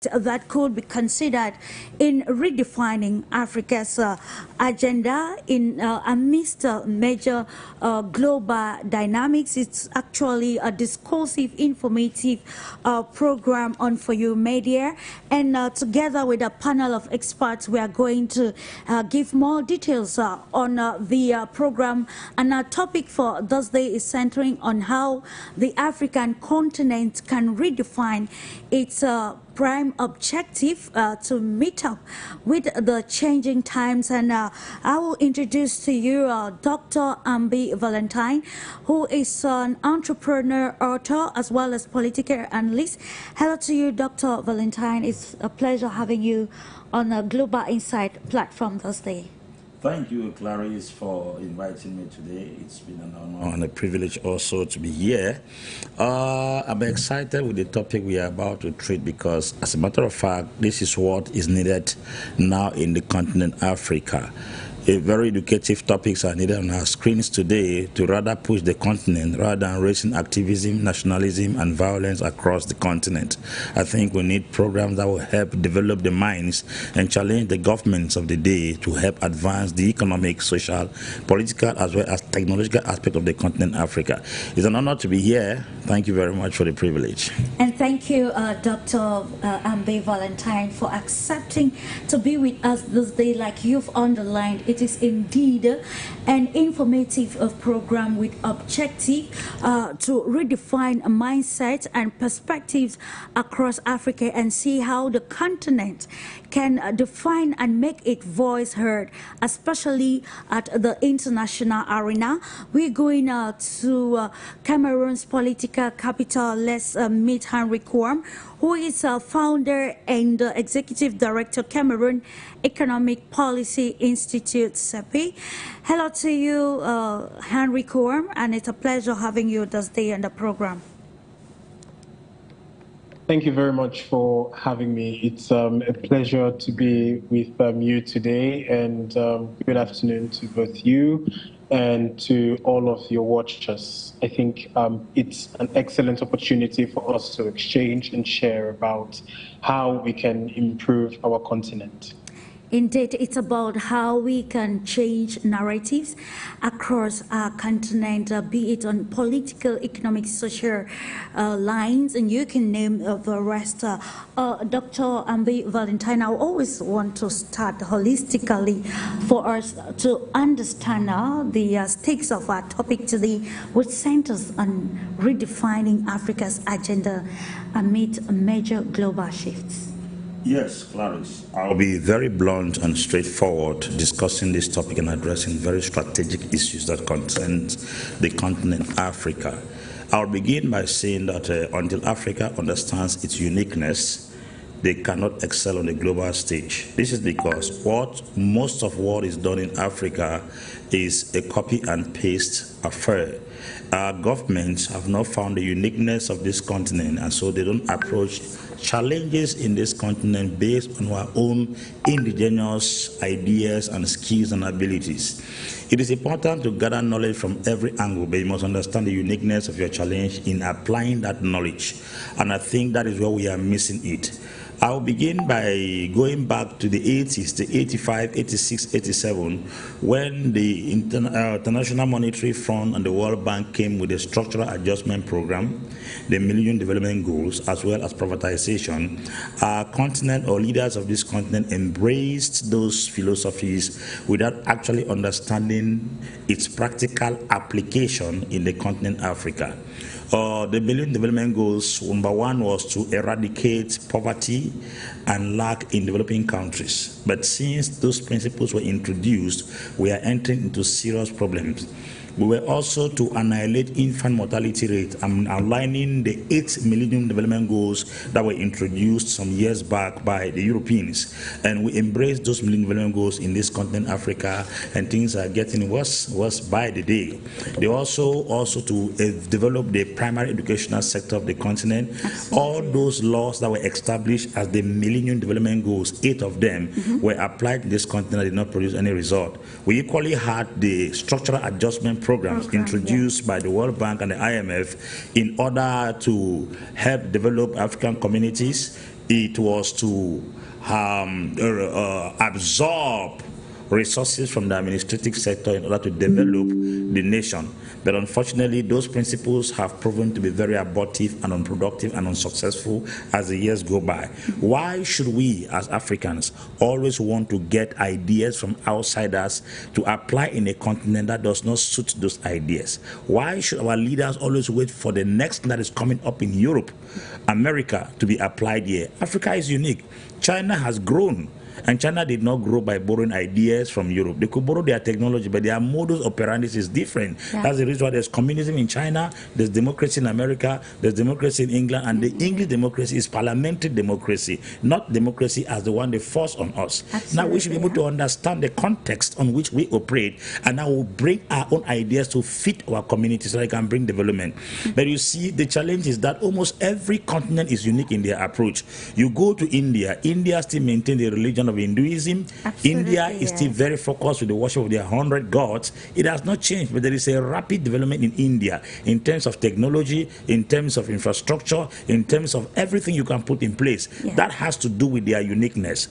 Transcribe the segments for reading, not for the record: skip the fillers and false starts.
that could be considered in redefining Africa's agenda amidst major global dynamics. It's actually a discursive, informative program on For You Media, and together with a panel of experts, we are going to give more details on the program. And our topic for Thursday is centering on how the African continent can redefine its prime objective to meet up with the changing times. And I will introduce to you Dr. AMBE Valentine, who is an entrepreneur, author, as well as political analyst. Hello to you, Dr. Valentine. It's a pleasure having you on a Global Insight platform Thursday. Thank you, Clarice, for inviting me today. It's been an honor and a privilege also to be here. I'm excited with the topic we are about to treat because, as a matter of fact, this is what is needed now in the continent Africa. Very educative topics are needed on our screens today to rather push the continent rather than raising activism, nationalism, and violence across the continent. I think we need programs that will help develop the minds and challenge the governments of the day to help advance the economic, social, political, as well as technological aspect of the continent Africa. It's an honor to be here. Thank you very much for the privilege. And thank you, Dr. AMBE Valentine, for accepting to be with us this day. Like you've underlined, it is indeed an informative program with objective to redefine mindsets and perspectives across Africa and see how the continent can define and make its voice heard, especially at the international arena. We're going to Cameroon's political capital. Let's meet HENRI, who is a founder and executive director, Cameroon Economic Policy Institute, CEPI. Hello to you, HENRI, and it's a pleasure having you this day on the program. Thank you very much for having me. It's a pleasure to be with you today, and good afternoon to both you and to all of your watchers. I think it's an excellent opportunity for us to exchange and share about how we can improve our continent. Indeed, it's about how we can change narratives across our continent, be it on political, economic, social lines, and you can name the rest. Dr. AMBE Valentine, I always want to start holistically for us to understand the stakes of our topic today, which centers on redefining Africa's agenda amid major global shifts. Yes, Clarice. I'll be very blunt and straightforward discussing this topic and addressing very strategic issues that concern the continent Africa. I'll begin by saying that until Africa understands its uniqueness, they cannot excel on the global stage. This is because most of what is done in Africa is a copy and paste affair. Our governments have not found the uniqueness of this continent, and so they don't approach challenges in this continent based on our own indigenous ideas and skills and abilities. It is important to gather knowledge from every angle, but you must understand the uniqueness of your challenge in applying that knowledge. And I think that is where we are missing it. I'll begin by going back to the 80s, the 85, 86, 87, when the International Monetary Fund and the World Bank came with a structural adjustment program, the Millennium Development Goals, as well as privatization. Our continent, or leaders of this continent, embraced those philosophies without actually understanding its practical application in the continent Africa. The Millennium Development Goals, number one was to eradicate poverty and lack in developing countries. But since those principles were introduced, we are entering into serious problems. We were also to annihilate infant mortality rate and aligning the 8 Millennium Development Goals that were introduced some years back by the Europeans. And we embraced those Millennium Development Goals in this continent, Africa, and things are getting worse by the day. They also to develop the primary educational sector of the continent. Absolutely. All those laws that were established as the Millennium Development Goals, 8 of them, were applied in this continent and did not produce any result. We equally had the structural adjustment programs introduced by the World Bank and the IMF in order to help develop African communities it was to absorb resources from the administrative sector in order to develop the nation. But unfortunately, those principles have proven to be very abortive and unproductive and unsuccessful as the years go by. Why should we as Africans always want to get ideas from outsiders to apply in a continent that does not suit those ideas? Why should our leaders always wait for the next thing that is coming up in Europe, America, to be applied here? Africa is unique. China has grown. And China did not grow by borrowing ideas from Europe. They could borrow their technology, but their modus operandi is different. Yeah. That's the reason why there's communism in China, there's democracy in America, there's democracy in England, and the English democracy is parliamentary democracy, not democracy as the one they force on us. Absolutely. Now we should be able to understand the context on which we operate, and now we'll bring our own ideas to fit our community so that it can bring development. But you see, the challenge is that almost every continent is unique in their approach. You go to India, India still maintains the religion of Hinduism. Absolutely, India is still very focused with the worship of their 100 gods. It has not changed, but there is a rapid development in India in terms of technology, in terms of infrastructure, in terms of everything you can put in place. Yeah. That has to do with their uniqueness.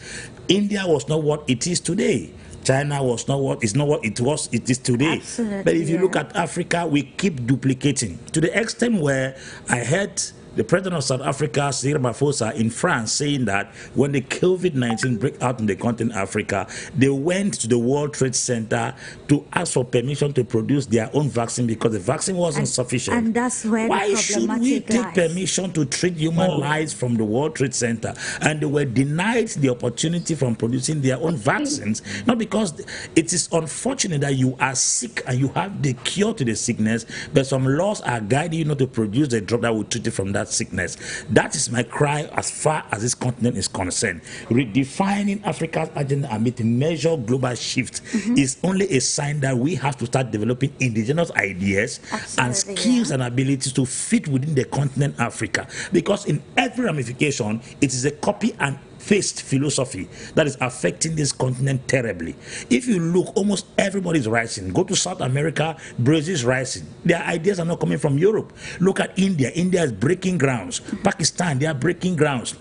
India was not what it is today. China was not what it is today. Absolutely, but if you look at Africa, we keep duplicating to the extent where I heard the president of South Africa, Cyril Ramaphosa, in France, saying that when the COVID-19 broke out in the continent Africa, they went to the World Trade Center to ask for permission to produce their own vaccine because the vaccine wasn't sufficient. And that's where why should we take permission to treat human lives from the World Trade Center? And they were denied the opportunity from producing their own vaccines, not because it is unfortunate that you are sick and you have the cure to the sickness, but some laws are guiding you not to produce the drug that will treat you from that sickness. That is my cry as far as this continent is concerned. Redefining Africa's agenda amid major global shift is only a sign that we have to start developing indigenous ideas and skills and abilities to fit within the continent Africa. Because in every ramification, it is a copy and paste philosophy that is affecting this continent terribly. If you look, almost everybody is rising. Go to South America, Brazil is rising. Their ideas are not coming from Europe. Look at India. India is breaking grounds. Pakistan, they are breaking grounds.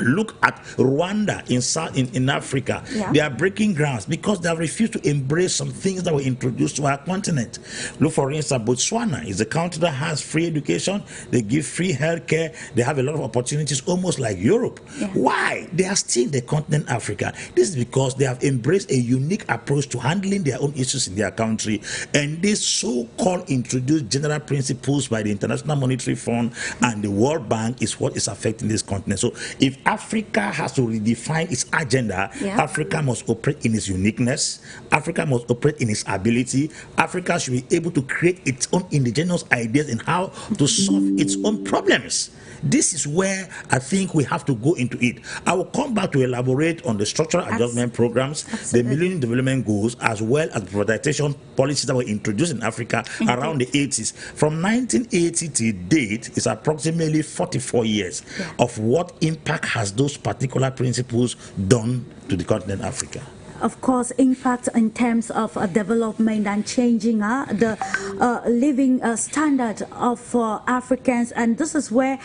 Look at Rwanda in Africa. Yeah. They are breaking grounds because they have refused to embrace some things that were introduced to our continent. Look, for instance, Botswana is a country that has free education. They give free healthcare. They have a lot of opportunities, almost like Europe. Yeah. Why? They are still in the continent Africa. This is because they have embraced a unique approach to handling their own issues in their country. And this so-called introduced general principles by the International Monetary Fund and the World Bank is what is affecting this continent. So if Africa has to redefine its agenda, Africa must operate in its uniqueness. Africa must operate in its ability. Africa should be able to create its own indigenous ideas in how to solve its own problems. This is where I think we have to go into it. I will come back to elaborate on the structural adjustment programs, the Millennium Development Goals, as well as privatization policies that were introduced in Africa around the 80s. From 1980 to date is approximately 44 years of what impact has those particular principles done to the continent Africa. Of course, impact in terms of development and changing the living standard of Africans, and this is where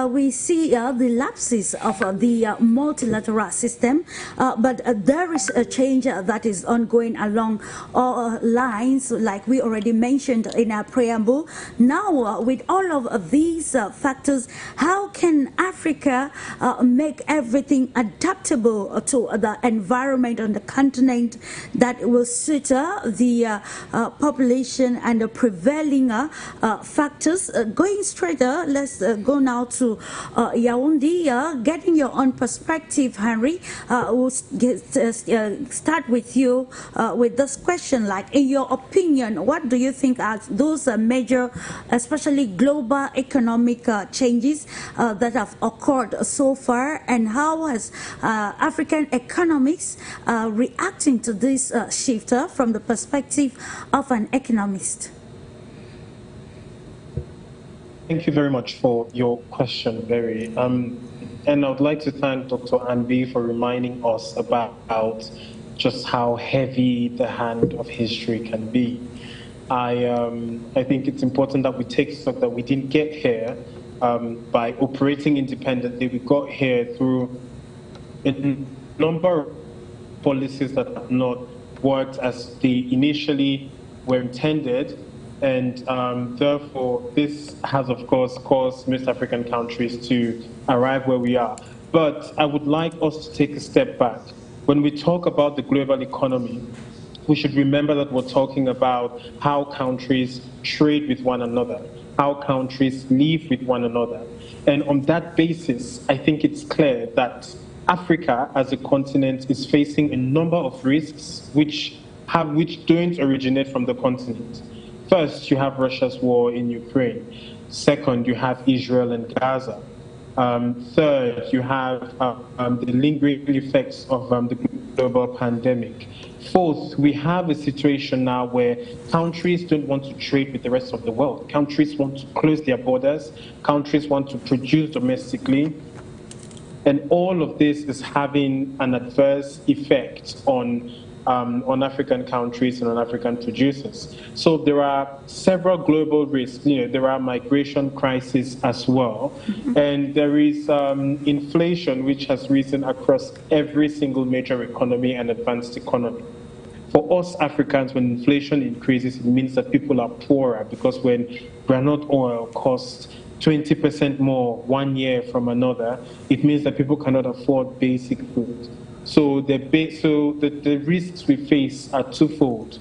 we see the lapses of the multilateral system, but there is a change that is ongoing along all lines, like we already mentioned in our preamble. Now, with all of these factors, how can Africa make everything adaptable to the environment on the continent that will suit the population and the prevailing factors? Going straight, let's go now to Yaoundé, getting your own perspective, Henry. We'll start with you with this question. Like, in your opinion, what do you think are those major, especially global economic changes that have occurred so far, and how has African economics reacting to this shift from the perspective of an economist? Thank you very much for your question, BERI. And I would like to thank Dr. AMBE for reminding us about just how heavy the hand of history can be. I think it's important that we take stock that we didn't get here by operating independently. We got here through a number of policies that have not worked as they initially were intended. And therefore, this has, of course, caused most African countries to arrive where we are. But I would like us to take a step back. When we talk about the global economy, we should remember that we're talking about how countries trade with one another, how countries live with one another. And on that basis, I think it's clear that Africa as a continent is facing a number of risks which don't originate from the continent. First, you have Russia's war in Ukraine. Second, you have Israel and Gaza. Third, you have the lingering effects of the global pandemic. Fourth, we have a situation now where countries don't want to trade with the rest of the world. Countries want to close their borders. Countries want to produce domestically. And all of this is having an adverse effect on African countries and on African producers. So there are several global risks. There are migration crises as well. And there is inflation, which has risen across every single major economy and advanced economy. For us Africans, when inflation increases, it means that people are poorer, because when granite oil costs 20% more 1 year from another, it means that people cannot afford basic food. So the risks we face are twofold.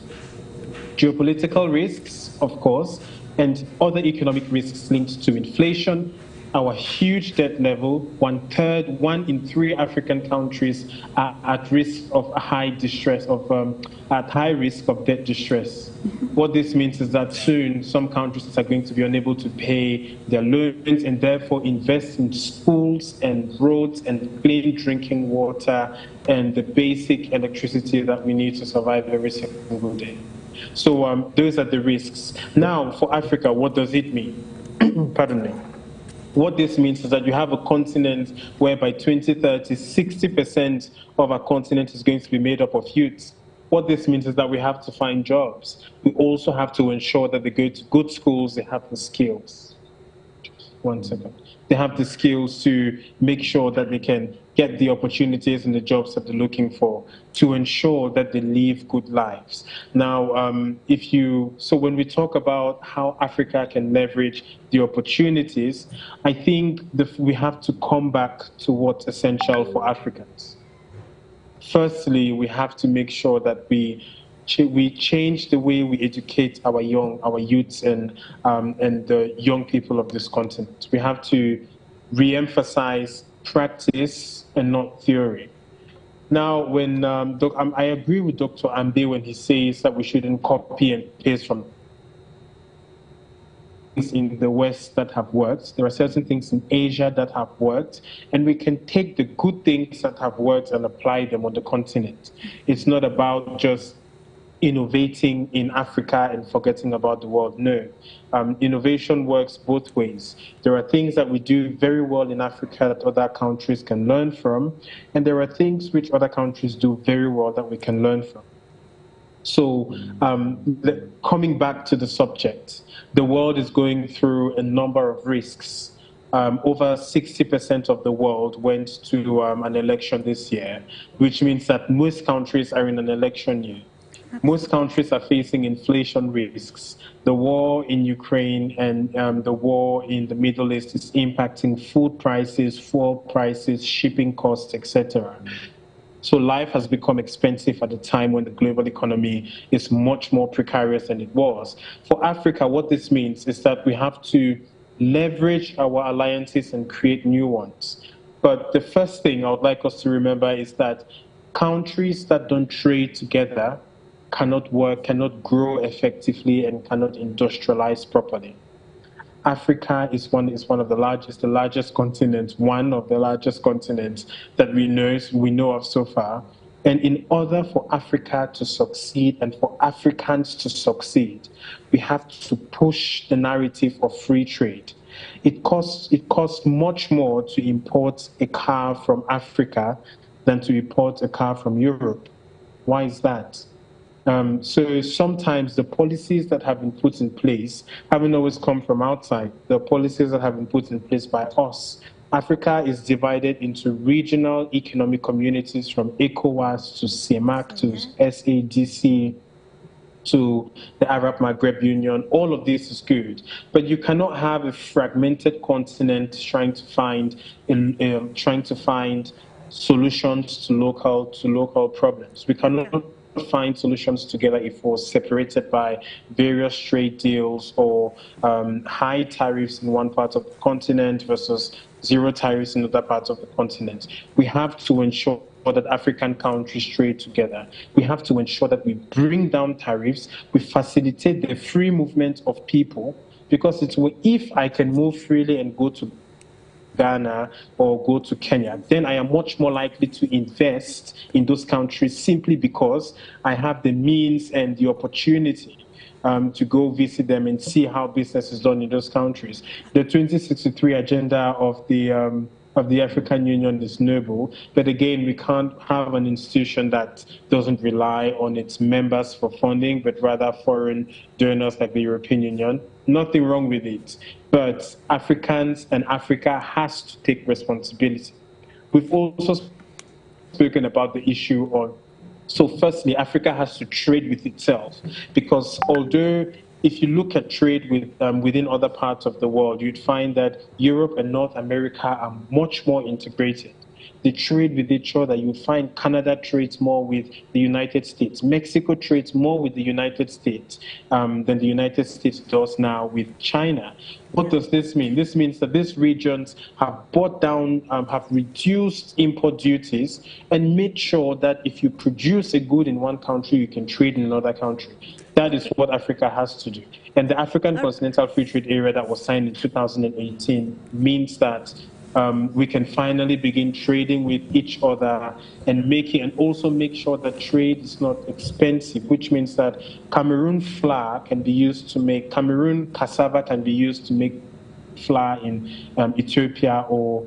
Geopolitical risks, of course, and other economic risks linked to inflation, our huge debt level. 1 in 3 African countries are at risk of at high risk of debt distress. What this means is that soon some countries are going to be unable to pay their loans and therefore invest in schools and roads and clean drinking water and the basic electricity that we need to survive every single day. So those are the risks. Now, for Africa, what does it mean? Pardon me. What this means is that you have a continent where by 2030, 60% of our continent is going to be made up of youths. What this means is that we have to find jobs. We also have to ensure that they go to good schools, they have the skills. Just 1 second. They have the skills to make sure that they can get the opportunities and the jobs that they're looking for, to ensure that they live good lives. Now, so when we talk about how Africa can leverage the opportunities, I think we have to come back to what's essential for Africans. Firstly, we have to make sure that we change the way we educate our youths and the young people of this continent. We have to re-emphasize practice and not theory. Now, when I agree with Dr. AMBE when he says that we shouldn't copy and paste from things in the West that have worked. There are certain things in Asia that have worked, and we can take the good things that have worked and apply them on the continent. It's not about just innovating in Africa and forgetting about the world. No. Innovation works both ways. There are things that we do very well in Africa that other countries can learn from, and there are things which other countries do very well that we can learn from. So coming back to the subject, the world is going through a number of risks. Over 60% of the world went to an election this year, which means that most countries are in an election year. Most countries are facing inflation risks. The war in Ukraine and the war in the Middle East is impacting food prices, fuel prices, shipping costs, etc. So life has become expensive at a time when the global economy is much more precarious than it was. For Africa, what this means is that we have to leverage our alliances and create new ones. But the first thing I would like us to remember is that countries that don't trade together cannot work, cannot grow effectively, and cannot industrialize properly. Africa is one of the largest continents, one of the largest continents that we know of so far. And in order for Africa to succeed and for Africans to succeed, we have to push the narrative of free trade. It costs much more to import a car from Africa than to import a car from Europe. Why is that? So sometimes the policies that have been put in place haven't always come from outside. The policies that have been put in place by us. Africa is divided into regional economic communities from ECOWAS to CEMAC to SADC to the Arab Maghreb Union. All of this is good, but you cannot have a fragmented continent trying to find solutions to local problems. We cannot find solutions together if we're separated by various trade deals or high tariffs in one part of the continent versus zero tariffs in other parts of the continent. We have to ensure that African countries trade together. We have to ensure that we bring down tariffs, we facilitate the free movement of people, because if I can move freely and go to Ghana or go to Kenya, then I am much more likely to invest in those countries simply because I have the means and the opportunity to go visit them and see how business is done in those countries. The 2063 agenda of the African Union is noble, but again, we can't have an institution that doesn't rely on its members for funding, but rather foreign donors like the European Union. Nothing wrong with it, but Africans and Africa has to take responsibility. We've also spoken about the issue of, so firstly, Africa has to trade with itself, because although if you look at trade within other parts of the world, you'd find that Europe and North America are much more integrated. They trade with each other. You find Canada trades more with the United States. Mexico trades more with the United States than the United States does now with China. What does this mean? This means that these regions have brought down, have reduced import duties and made sure that if you produce a good in one country, you can trade in another country. That is what Africa has to do. And the African Continental Free Trade Area that was signed in 2018 means that we can finally begin trading with each other and also make sure that trade is not expensive, which means that Cameroon flour can be used to make, Cameroon cassava can be used to make flour in Ethiopia, or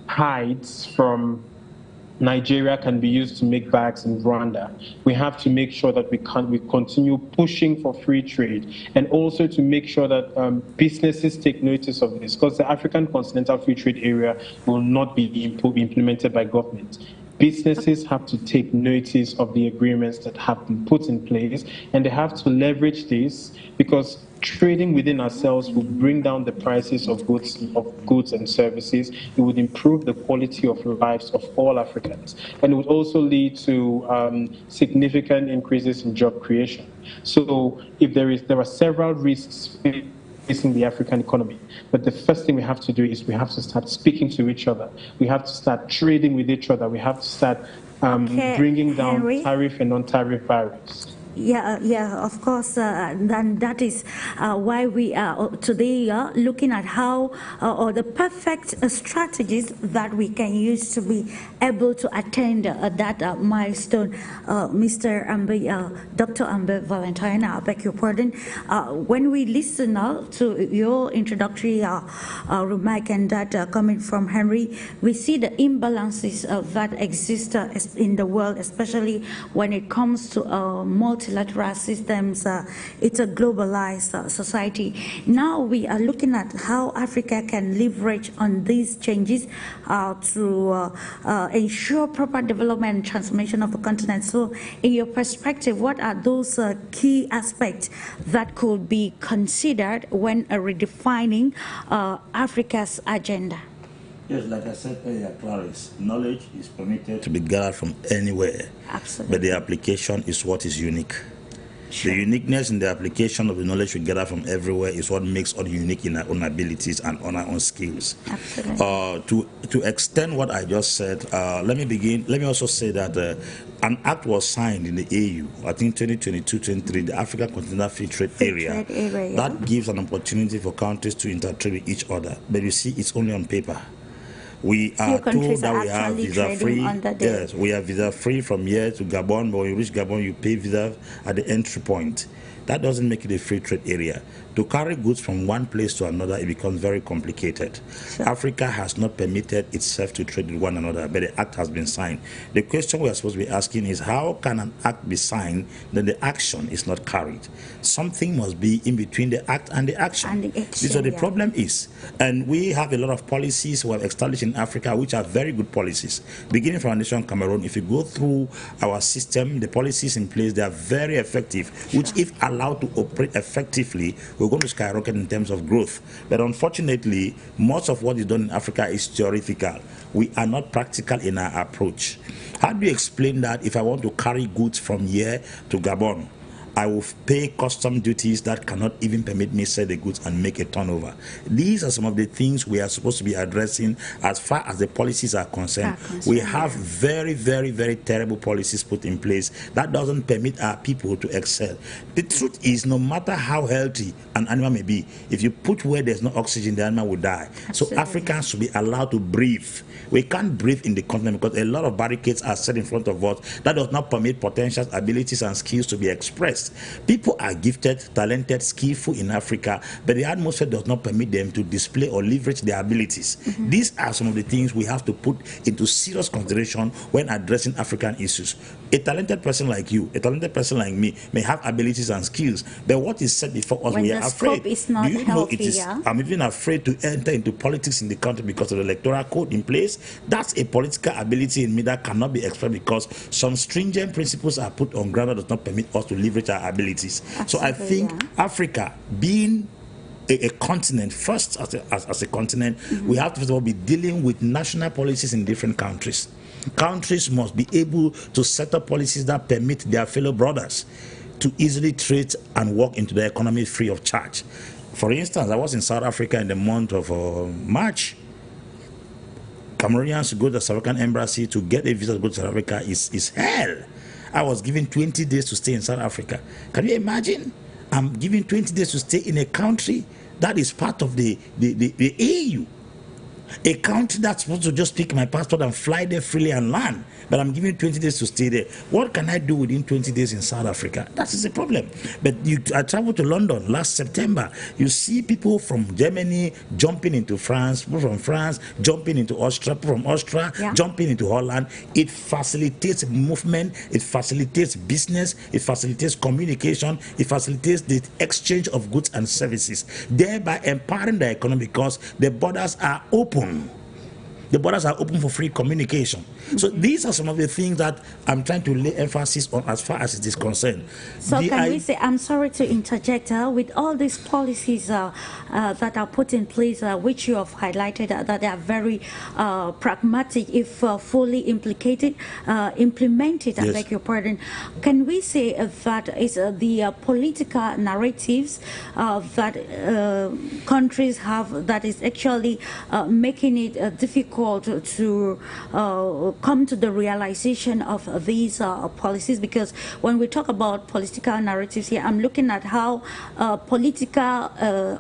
hides from Nigeria can be used to make bags in Rwanda. We have to make sure that we continue pushing for free trade, and also to make sure that businesses take notice of this, because the African Continental Free Trade Area will not be implemented by government. Businesses have to take notice of the agreements that have been put in place, and they have to leverage this, because trading within ourselves will bring down the prices of goods and services. It would improve the quality of lives of all Africans, and it would also lead to significant increases in job creation. So there are several risks facing the African economy, but the first thing we have to do is we have to start speaking to each other. We have to start trading with each other. We have to start bringing down Henry? tariff and non-tariff barriers. Yeah, of course, and that is why we are today looking at how or the perfect strategies that we can use to be able to attain that milestone. Mr. AMBE, Dr. AMBE Valentine, I beg your pardon. When we listen to your introductory remark and that coming from Henry, we see the imbalances that exist in the world, especially when it comes to multilateral systems. It's a globalized society. Now we are looking at how Africa can leverage on these changes to ensure proper development and transformation of the continent. So in your perspective, what are those key aspects that could be considered when redefining Africa's agenda? Yes, like I said earlier, Clarice, knowledge is permitted to be gathered from anywhere. Absolutely. But the application is what is unique. Sure. The uniqueness in the application of the knowledge we gather from everywhere is what makes us unique in our own abilities and on our own skills. Absolutely. To extend what I just said, let me also say that an act was signed in the AU, I think 2022-23, the African Continental Free Trade Area, that gives an opportunity for countries to intertrade with each other. But you see, it's only on paper. We are told that we have visa-free. Yes, we are visa-free from here to Gabon, but when you reach Gabon, you pay visa at the entry point. That doesn't make it a free trade area. To carry goods from one place to another, it becomes very complicated. Sure. Africa has not permitted itself to trade with one another, but the act has been signed. The question we are supposed to be asking is, how can an act be signed then the action is not carried? Something must be in between the act and the action. So the problem is, and we have a lot of policies we have established in Africa which are very good policies. Beginning from our nation Cameroon, if you go through our system, the policies in place, they are very effective, sure, which if allowed to operate effectively, we're going to skyrocket in terms of growth. But unfortunately, most of what is done in Africa is theoretical. We are not practical in our approach. How do you explain that if I want to carry goods from here to Gabon, I will pay custom duties that cannot even permit me to sell the goods and make a turnover? These are some of the things we are supposed to be addressing as far as the policies are concerned. We have very, very, very terrible policies put in place that doesn't permit our people to excel. The truth is, no matter how healthy an animal may be, if you put where there's no oxygen, the animal will die. Absolutely. So Africans should be allowed to breathe. We can't breathe in the continent because a lot of barricades are set in front of us that does not permit potential abilities and skills to be expressed. People are gifted, talented, skillful in Africa, but the atmosphere does not permit them to display or leverage their abilities. These are some of the things we have to put into serious consideration when addressing African issues. A talented person like you, a talented person like me may have abilities and skills, but what is said before us, when we are afraid. Is not Do you know it is? I'm even afraid to enter into politics in the country because of the electoral code in place. That's a political ability in me that cannot be expressed because some stringent principles are put on ground that does not permit us to leverage our abilities. Absolutely, so I think Africa, being a continent, first as a continent, we have to first of all be dealing with national policies in different countries. Countries must be able to set up policies that permit their fellow brothers to easily trade and walk into the economy free of charge. For instance, I was in South Africa in the month of March. Cameroonians go to the South African embassy to get a visa to go to South Africa is hell. I was given 20 days to stay in South Africa. Can you imagine? I'm given 20 days to stay in a country that is part of the AU. A country that's supposed to just pick my passport and fly there freely and land, but I'm given 20 days to stay there. What can I do within 20 days in South Africa? That is a problem. But I traveled to London last September. You see people from Germany jumping into France, people from France jumping into Austria, people from Austria jumping into Holland. It facilitates movement, it facilitates business, it facilitates communication, it facilitates the exchange of goods and services, thereby empowering the economy because the borders are open. The borders are open for free communication. So these are some of the things that I'm trying to lay emphasis on as far as it is concerned. So can we say, I'm sorry to interject, with all these policies that are put in place, which you have highlighted, that they are very pragmatic if fully implemented, I beg your pardon, can we say that is the political narratives that countries have that is actually making it difficult to come to the realization of these policies? Because when we talk about political narratives here, I'm looking at how political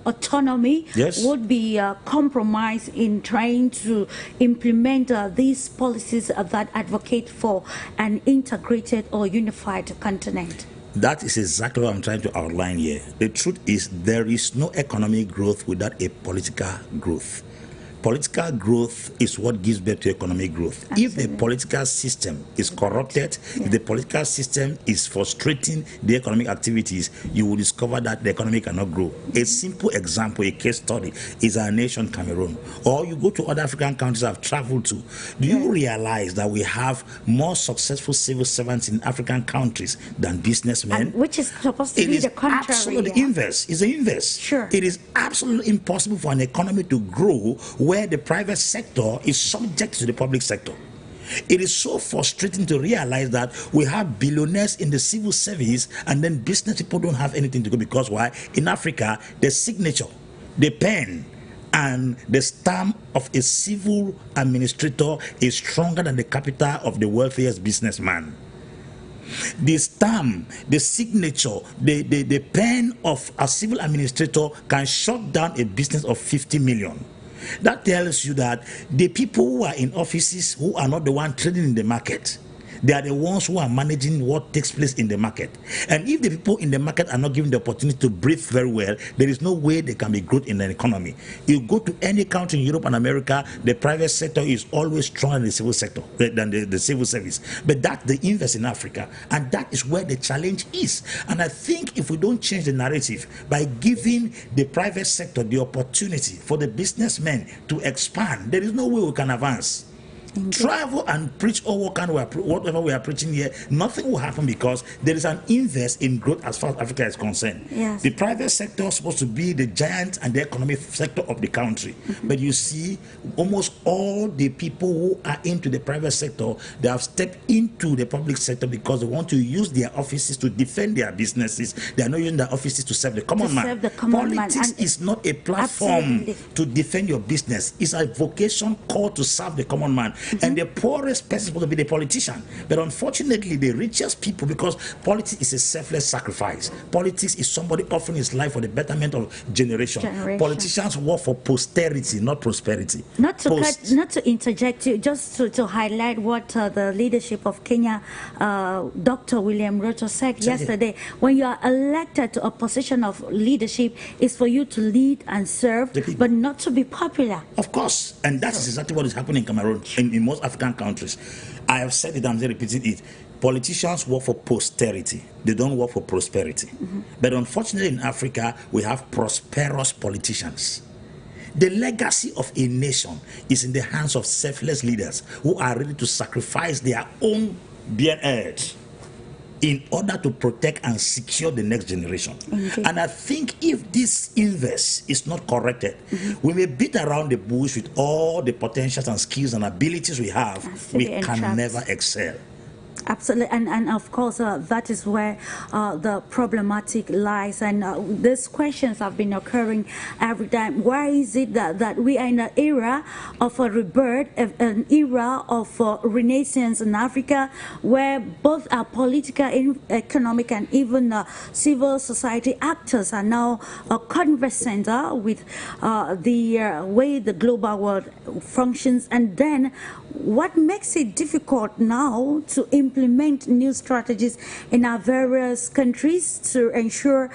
autonomy would be compromised in trying to implement these policies that advocate for an integrated or unified continent. That is exactly what I'm trying to outline here. The truth is, there is no economic growth without a political growth. Political growth is what gives birth to economic growth. Absolutely. If the political system is corrupted, if the political system is frustrating the economic activities, you will discover that the economy cannot grow. A simple example, a case study, is our nation Cameroon. Or you go to other African countries I've traveled to. Do you realize that we have more successful civil servants in African countries than businessmen? And which is supposed to be the contrary. Absolutely inverse. It's the inverse. Sure. It is absolutely impossible for an economy to grow where the private sector is subject to the public sector. It is so frustrating to realize that we have billionaires in the civil service and then business people don't have anything to go, because why? In Africa, the signature, the pen, and the stamp of a civil administrator is stronger than the capital of the wealthiest businessman. The stamp, the signature, the pen of a civil administrator can shut down a business of 50 million. That tells you that the people who are in offices who are not the one trading in the market, They are the ones who are managing what takes place in the market. And if the people in the market are not given the opportunity to breathe very well, there is no way there can be growth in an economy. You go to any country in Europe and America, the private sector is always stronger than the civil sector, than the civil service. But that's the inverse in Africa, and that is where the challenge is. And I think if we don't change the narrative by giving the private sector the opportunity for the businessmen to expand, there is no way we can advance. Travel and preach all whatever we are preaching here, nothing will happen, because there is an inverse in growth as far as Africa is concerned. Yes. The private sector is supposed to be the giant and the economic sector of the country. But you see, almost all the people who are into the private sector, they have stepped into the public sector because they want to use their offices to defend their businesses. They are not using their offices to serve the common man. Politics is not a platform to defend your business. It's a vocation called to serve the common man. And the poorest person will be the politician. But unfortunately, the richest people, because politics is a selfless sacrifice. Politics is somebody offering his life for the betterment of generation. Politicians work for posterity, not prosperity. Not to interject you, just to highlight what the leadership of Kenya, Dr. William Ruto said yesterday. When you are elected to a position of leadership, it's for you to lead and serve, but not to be popular. Of course, and that is exactly what is happening in Cameroon, in most African countries. I have said it, I'm repeating it. Politicians work for posterity. They don't work for prosperity. But unfortunately in Africa, we have prosperous politicians. The legacy of a nation is in the hands of selfless leaders who are ready to sacrifice their own bare earth in order to protect and secure the next generation. And I think if this inverse is not corrected, we may beat around the bush with all the potentials and skills and abilities we have, we can never excel. Absolutely, and of course that is where the problematic lies, and these questions have been occurring every time. Why is it that we are in an era of a rebirth, an era of renaissance in Africa, where both our political, economic, and even civil society actors are now conversant with the way the global world functions? And then what makes it difficult now to implement new strategies in our various countries to ensure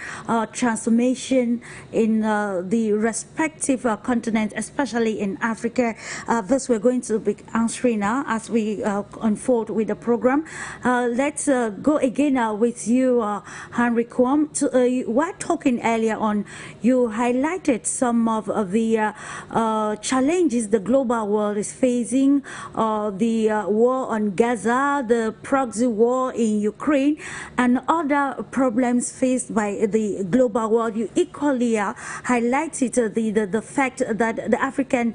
transformation in the respective continents, especially in Africa? This we're going to be answering now as we unfold with the program. Let's go again with you, HENRI KOUAM. We're talking earlier on, you highlighted some of the challenges the global world is facing, the war on Gaza, the proxy war in Ukraine, and other problems faced by the global world. You equally highlighted the fact that the African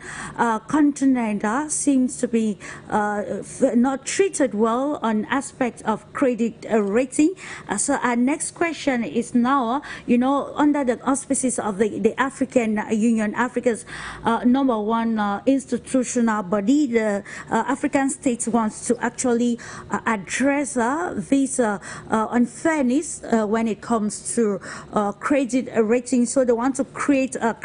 continent seems to be not treated well on aspects of credit rating. So our next question is now, under the auspices of the African Union, Africa's #1 institutional body, the African states wants to actually address this unfairness when it comes to credit rating. So they want to create a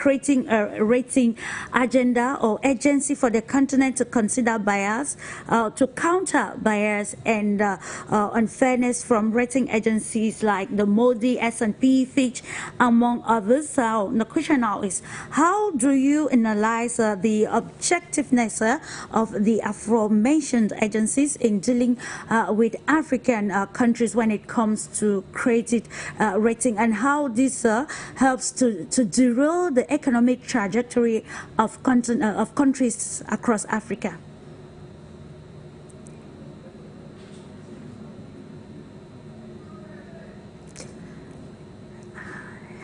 rating agenda or agency for the continent to consider bias, to counter bias and unfairness from rating agencies like the Modi, S&P, Fitch, among others. So the question now is, how do you analyze the objectiveness of the aforementioned agencies in dealing with African countries when it comes to credit rating, and how this helps to derail the economic trajectory of countries across Africa?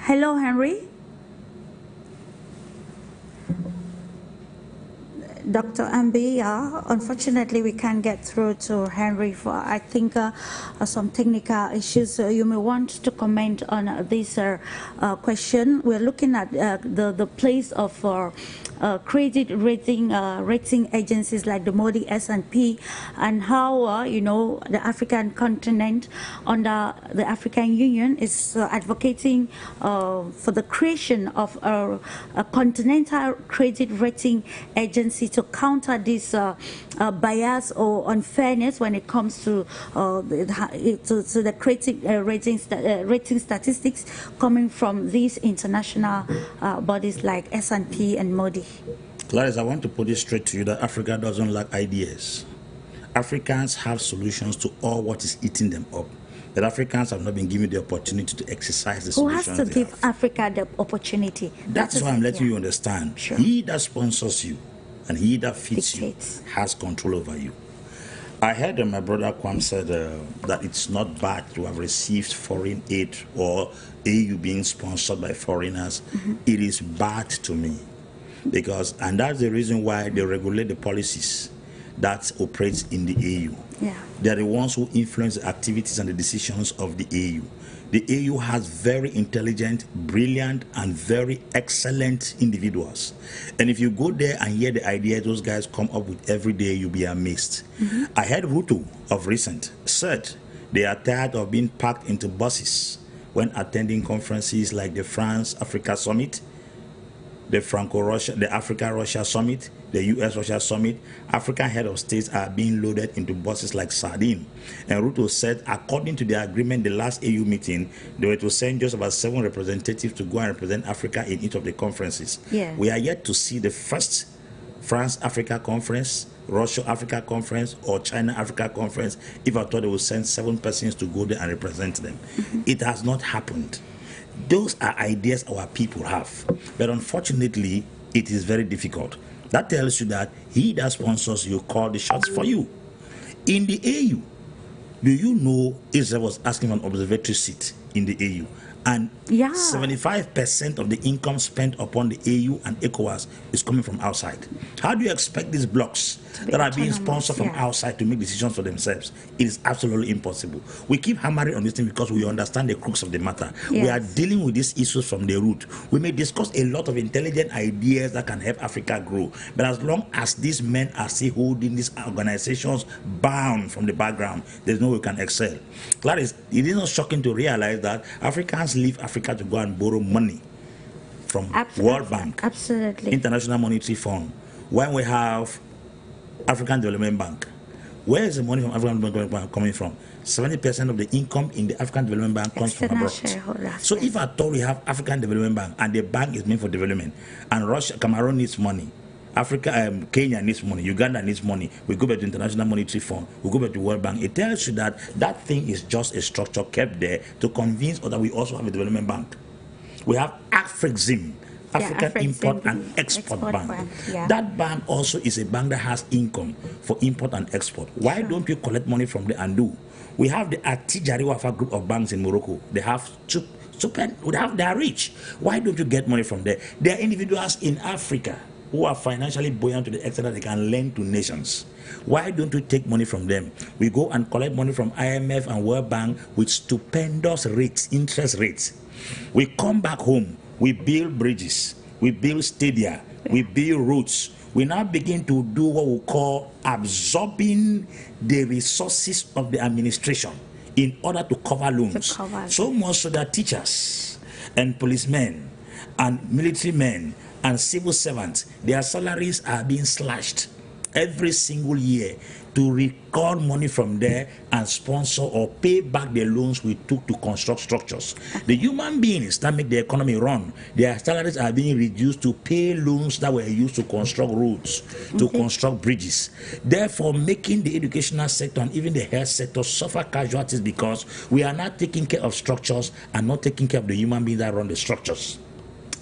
Hello, HENRI. Dr. AMBE, unfortunately we can't get through to HENRI for, I think, some technical issues. You may want to comment on this question. We're looking at the place of credit rating agencies like the Modi, S&P, and how the African continent under the African Union is advocating for the creation of a continental credit rating agency to to counter this bias or unfairness when it comes to the rating statistics coming from these international bodies like S&P and Modi? Clarice, I want to put it straight to you that Africa doesn't lack ideas. Africans have solutions to all what is eating them up. That Africans have not been given the opportunity to exercise the solutions. Who has to give Africa the opportunity? That's why I'm letting you understand. Sure. He that sponsors you and he that feeds you has control over you. I heard that my brother KOUAM said that it's not bad to have received foreign aid or AU being sponsored by foreigners. It is bad to me because, and that's the reason why they regulate the policies that operates in the AU. Yeah. They're the ones who influence the activities and the decisions of the AU. The AU has very intelligent, brilliant, and very excellent individuals. And if you go there and hear the ideas those guys come up with every day, you'll be amazed. I heard Ruto of recent said they are tired of being packed into buses when attending conferences like the France-Africa Summit, the Franco-Russia, the Africa-Russia Summit, the US-Russia Summit. African head of states are being loaded into buses like sardine. And Ruto said, according to the agreement, the last AU meeting, they were to send just about 7 representatives to go and represent Africa in each of the conferences. Yeah. We are yet to see the first France-Africa conference, Russia-Africa conference, or China-Africa conference, if I thought they would send 7 persons to go there and represent them. It has not happened. Those are ideas our people have, but unfortunately, it is very difficult. That tells you that he that sponsors you call the shots for you. In the AU, do you know Israel was asking for an observatory seat in the AU? And 75% of the income spent upon the AU and ECOWAS is coming from outside. How do you expect these blocks that are being sponsored from outside to make decisions for themselves? It is absolutely impossible. We keep hammering on this thing because we understand the crux of the matter. We are dealing with these issues from the root. We may discuss a lot of intelligent ideas that can help Africa grow, but as long as these men are still holding these organizations bound from the background, there's no way we can excel. Clarice, it is not shocking to realize that Africans leave Africa to go and borrow money from World Bank, International Monetary Fund, when we have African Development Bank. Where is the money from African Development Bank coming from? 70% of the income in the African Development Bank comes from abroad. So if at all we have African Development Bank and the bank is meant for development, and Russia, Cameroon needs money, Africa, Kenya needs money, Uganda needs money, we go back to International Monetary Fund, we go back to World Bank. It tells you that that thing is just a structure kept there to convince us that we also have a development bank. We have AFRIXIM, African Import and Export Bank. That bank also is a bank that has income for import and export. Why don't you collect money from there and do? We have the Atijari Wafa group of banks in Morocco. They have they are rich. Why don't you get money from there? There are individuals in Africa who are financially buoyant to the extent that they can lend to nations. Why don't we take money from them? We go and collect money from IMF and World Bank with stupendous rates, interest rates. We come back home, we build bridges, we build stadia, we build roads. We now begin to do what we call absorbing the resources of the administration in order to cover loans. So much so that teachers and policemen and military men and civil servants, their salaries are being slashed every single year to record money from there and sponsor or pay back the loans we took to construct structures. The human beings that make the economy run, their salaries are being reduced to pay loans that were used to construct roads, to construct bridges. Therefore, making the educational sector and even the health sector suffer casualties because we are not taking care of structures and not taking care of the human beings that run the structures.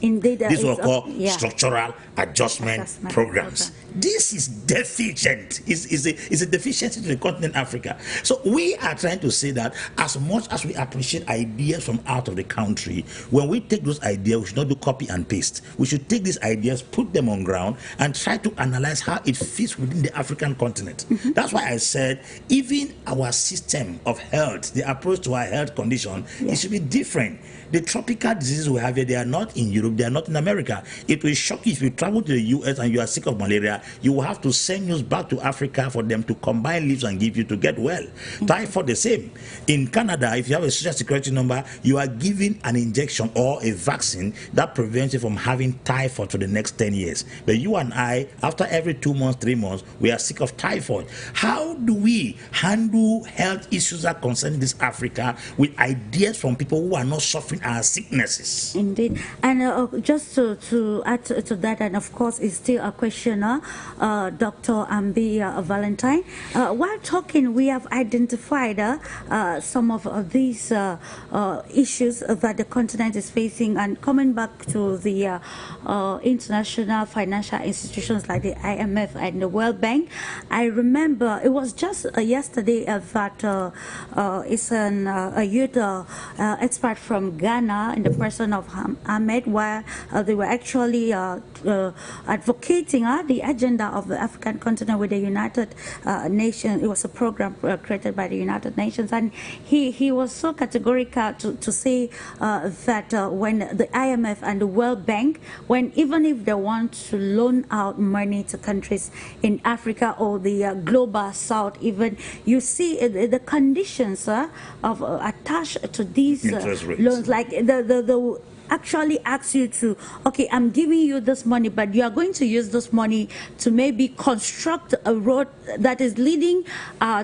Indeed, this is called structural adjustment programs. This is deficient. It's a deficiency to the continent Africa. So we are trying to say that as much as we appreciate ideas from out of the country, when we take those ideas, we should not do copy and paste. We should take these ideas, put them on ground, and try to analyze how it fits within the African continent. That's why I said even our system of health, the approach to our health condition, it should be different. The tropical diseases we have here, they are not in Europe Europe, they are not in America. It will shock you if you travel to the US and you are sick of malaria, you will have to send news back to Africa for them to combine leaves and give you to get well. Typhoid the same. In Canada, if you have a social security number, you are given an injection or a vaccine that prevents you from having typhoid for the next 10 years. But you and I, after every 2 months, 3 months, we are sick of typhoid. How do we handle health issues that concern this Africa with ideas from people who are not suffering our sicknesses? Indeed. And just to add to that, and of course, it's still a question, Dr. AMBE Valentine. While talking, we have identified some of these issues that the continent is facing, and coming back to the international financial institutions like the IMF and the World Bank. I remember it was just yesterday that it's a youth expert from Ghana in the person of Ahmed, where they were actually advocating the agenda of the African continent with the United Nations. It was a program created by the United Nations, and he was so categorical to say that when the IMF and the World Bank, even if they want to loan out money to countries in Africa or the global south, even, you see the conditions of attached to these loans, like the actually asks you to, okay, I'm giving you this money, but you are going to use this money to maybe construct a road that is leading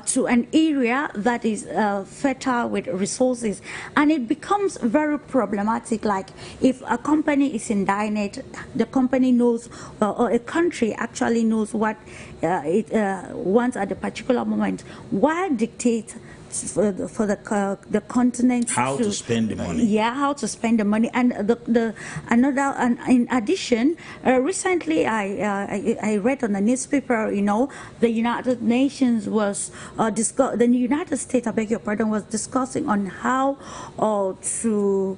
to an area that is fertile with resources. And it becomes very problematic. Like if a company is in dire, the company knows, or a country actually knows what it wants at a particular moment. Why dictate for the continent how to spend the money? Yeah, how to spend the money. And in addition, recently I read on the newspaper, the United Nations was the United States, I beg your pardon, was discussing on how to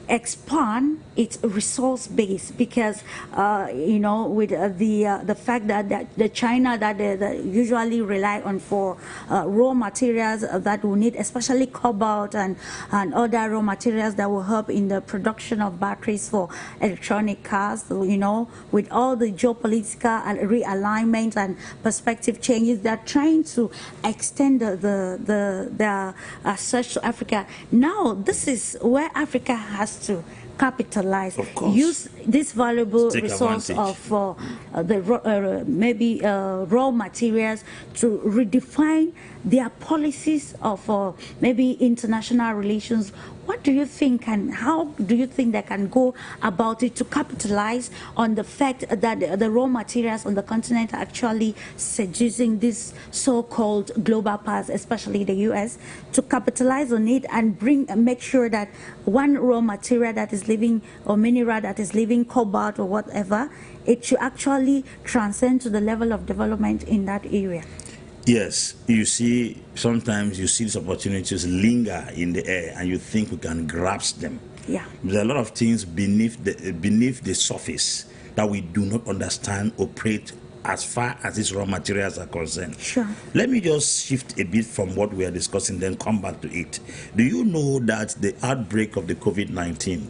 expand its resource base, because with the fact that the China that they usually rely on for raw materials that we need, especially cobalt and other raw materials that will help in the production of batteries for electronic cars, with all the geopolitical realignment and perspective changes, they're trying to extend their search to Africa. Now this is where Africa has to capitalize, use this valuable resource of maybe raw materials to redefine their policies of maybe international relations. What do you think, and how do you think they can go about it to capitalize on the fact that the raw materials on the continent are actually seducing these so-called global powers, especially the US, to capitalize on it and make sure that one raw material that is living, or mineral that is living, cobalt or whatever, it should actually transcend to the level of development in that area? Yes, you see, sometimes you see these opportunities linger in the air and you think we can grasp them. Yeah. There are a lot of things beneath the surface that we do not understand operate as far as these raw materials are concerned. Sure. Let me just shift a bit from what we are discussing, then come back to it. Do you know that the outbreak of the COVID-19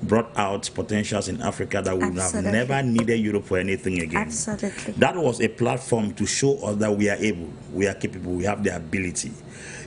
brought out potentials in Africa that would have never needed Europe for anything again? Absolutely. That was a platform to show us that we are able, we are capable, we have the ability.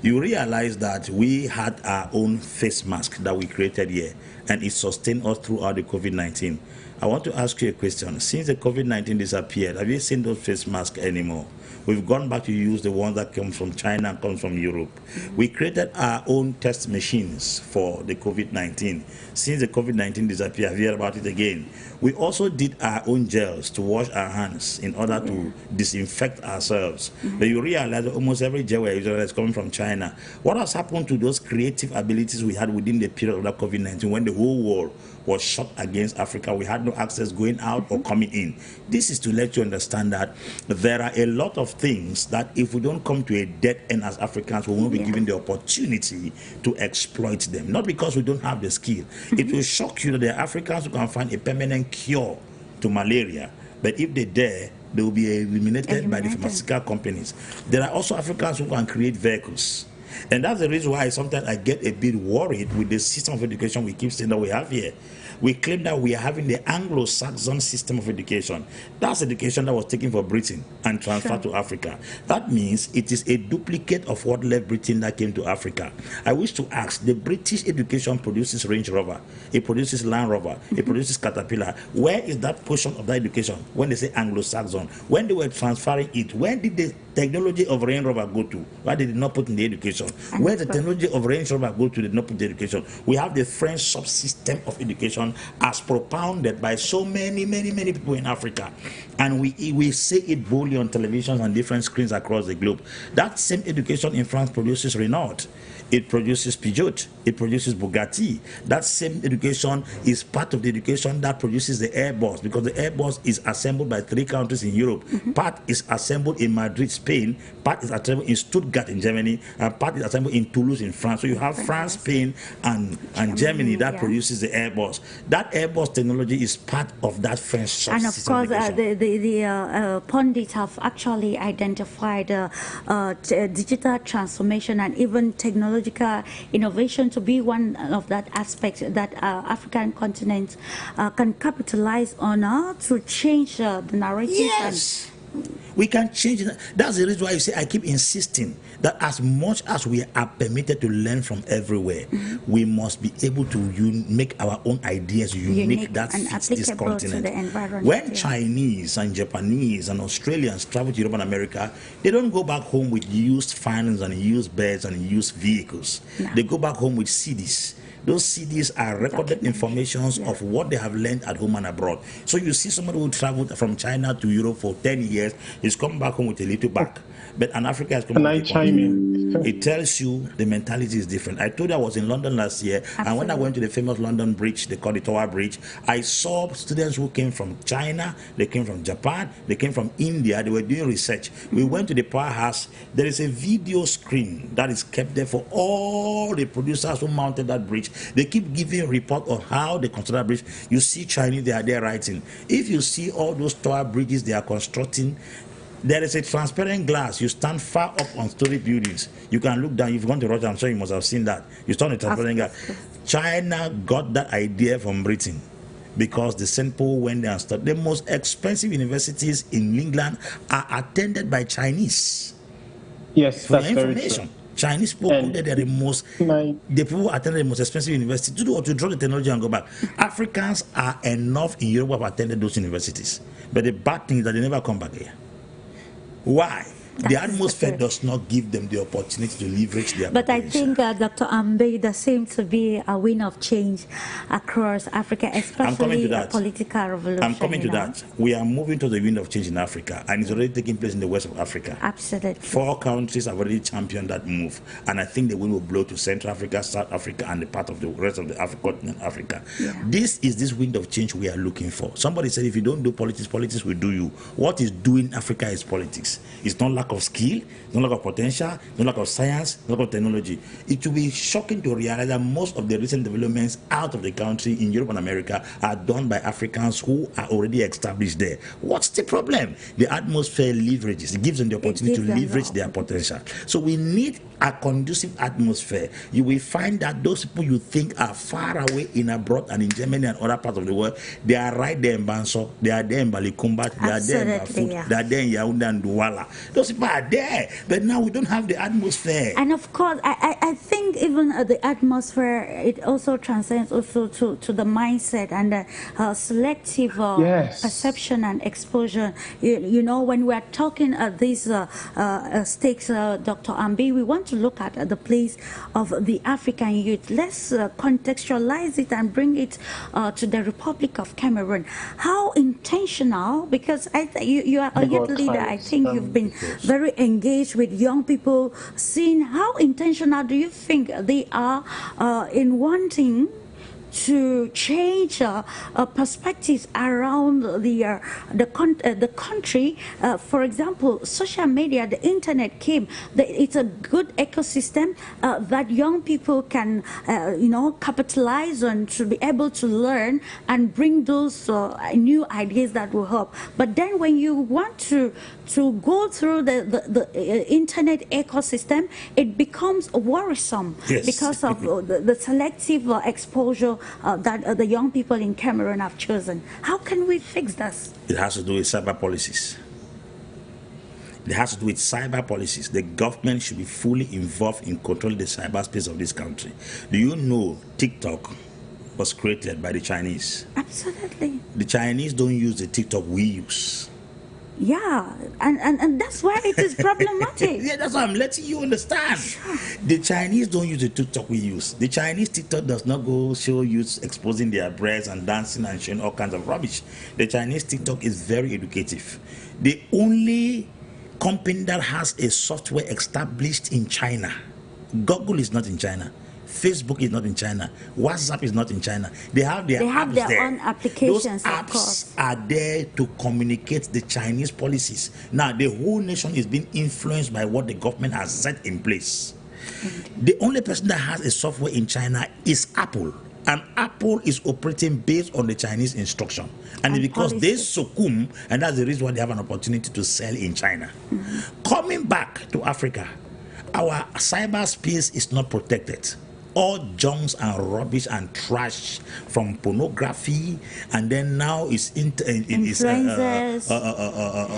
You realize that we had our own face mask that we created here, and it sustained us throughout the COVID-19. I want to ask you a question. Since the COVID-19 disappeared, have you seen those face masks anymore? We've gone back to use the ones that come from China and come from Europe. We created our own test machines for the COVID-19. Since the COVID-19 disappeared, have you heard about it again? We also did our own gels to wash our hands in order to disinfect ourselves. But you realize that almost every gel we use is coming from China. What has happened to those creative abilities we had within the period of the COVID-19 when the whole world was shut against Africa? We had no access going out or coming in. This is to let you understand that there are a lot of things that if we don't come to a dead end as Africans, we won't be given the opportunity to exploit them. Not because we don't have the skill. It will shock you that there are Africans who can find a permanent cure to malaria, but if they dare, they will be eliminated by the pharmaceutical companies. There are also Africans who can create vehicles. And that's the reason why sometimes I get a bit worried with the system of education we keep saying that we have here. We claim that we are having the Anglo-Saxon system of education. That's education that was taken from Britain and transferred to Africa. That means it is a duplicate of what left Britain that came to Africa. I wish to ask, the British education produces Range Rover, it produces Land Rover, it produces Caterpillar. Where is that portion of that education when they say Anglo-Saxon? When they were transferring it, where did the technology of Range Rover go to? Why did it not put in the education? Where the technology of Range Rover go to, did not put in the education? We have the French subsystem of education as propounded by so many people in Africa, and we say it boldly on television and different screens across the globe. That same education in France produces Renault, it produces Peugeot, it produces Bugatti. That same education is part of the education that produces the Airbus, because the Airbus is assembled by 3 countries in Europe. Part is assembled in Madrid, Spain, part is assembled in Stuttgart in Germany, and part is assembled in Toulouse in France. So you have France, Spain, and Germany that produces the Airbus. That Airbus technology is part of that French subsystem. And of course, the pundits have actually identified digital transformation and even technological innovation to be one of that aspect that African continent can capitalize on to change the narrative. Yes. We can change it. That's the reason why you say I keep insisting that as much as we are permitted to learn from everywhere, we must be able to make our own ideas unique that fits this continent. When Chinese and Japanese and Australians travel to Europe and America, they don't go back home with used fans and used beds and used vehicles. No. They go back home with CDs. Those CDs are recorded informations of what they have learned at home and abroad. So you see somebody who traveled from China to Europe for 10 years, is coming back home with a little bag. But an Africa has come. Can I chime in? It tells you the mentality is different. I told you I was in London last year, and when I went to the famous London Bridge, they call it Tower Bridge, I saw students who came from China, they came from Japan, they came from India, they were doing research. We went to the powerhouse. There is a video screen that is kept there for all the producers who mounted that bridge. They keep giving a report on how they construct that bridge. You see Chinese, they are there writing. If you see all those tower bridges they are constructing, there is a transparent glass. You stand far up on story buildings. You can look down. If you've gone to Roger, I'm sure you must have seen that. You stand on a transparent glass. China got that idea from Britain, because the St. Paul went there and started. The most expensive universities in England are attended by Chinese. Yes, that's very true. Chinese people attended the people who attended the most expensive university to do what, to draw the technology and go back. Africans are enough in Europe who have attended those universities, but the bad thing is that they never come back here. Why? The atmosphere does not give them the opportunity to leverage their But I think, Dr. AMBE, there seems to be a wind of change across Africa, especially a political revolution. I'm coming to that. We are moving to the wind of change in Africa, and it's already taking place in the west of Africa. Absolutely. 4 countries have already championed that move, and I think the wind will blow to Central Africa, South Africa, and the part of the rest of the continent Africa. Yeah. This is this wind of change we are looking for. Somebody said, if you don't do politics, politics will do you. What is doing Africa is politics. It's not lack of skill, no lack of potential, no lack of science, no lack of technology. It will be shocking to realize that most of the recent developments out of the country in Europe and America are done by Africans who are already established there. What's the problem? The atmosphere leverages. It gives them the opportunity to leverage their potential. So we need a conducive atmosphere. You will find that those people you think are far away in abroad and in Germany and other parts of the world, they are right there in Banso, they are there in Balikumbat, they are there in Bafut, they are there in Yaoundé and Douala. Those people are there, but now we don't have the atmosphere. And of course, I think even the atmosphere, it also transcends also to the mindset and the selective perception and exposure. You know, when we are talking these stakes, Dr. AMBE, we want to look at the place of the African youth. Let's contextualize it and bring it to the Republic of Cameroon. How intentional, because you are a youth leader, I think you've been very engaged with young people, seeing how intentional do you think they are in wanting to change perspectives around the country. For example, social media, the internet came. It's a good ecosystem that young people can, capitalize on to be able to learn and bring those new ideas that will help. But then when you want to go through the internet ecosystem, it becomes worrisome. Yes. Because of the selective exposure that the young people in Cameroon have chosen. How can we fix this? It has to do with cyber policies. It has to do with cyber policies. The government should be fully involved in controlling the cyberspace of this country. Do you know TikTok was created by the Chinese? Absolutely. The Chinese don't use the TikTok we use. Yeah, and that's why it is problematic. Yeah, that's why I'm letting you understand. Sure. The Chinese don't use the TikTok we use. The Chinese TikTok does not go show youths exposing their breasts and dancing and showing all kinds of rubbish. The Chinese TikTok is very educative. The only company that has a software established in China, Google is not in China. Facebook is not in China. WhatsApp is not in China. They have their own applications. Those apps are there to communicate the Chinese policies. Now, the whole nation is being influenced by what the government has set in place. The only person that has a software in China is Apple. And Apple is operating based on the Chinese instruction. And because they succumb, and that's the reason why they have an opportunity to sell in China. Coming back to Africa, our cyberspace is not protected. All junks and rubbish and trash from pornography, and then now it's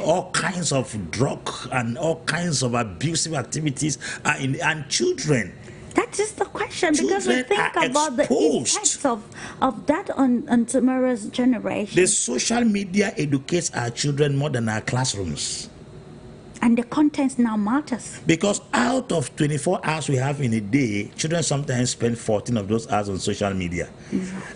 all kinds of drug and all kinds of abusive activities and children. That is the question, because we think about the effects of that on tomorrow's generation. The social media educates our children more than our classrooms. And the content now matters. Because out of 24 hours we have in a day, children sometimes spend 14 of those hours on social media.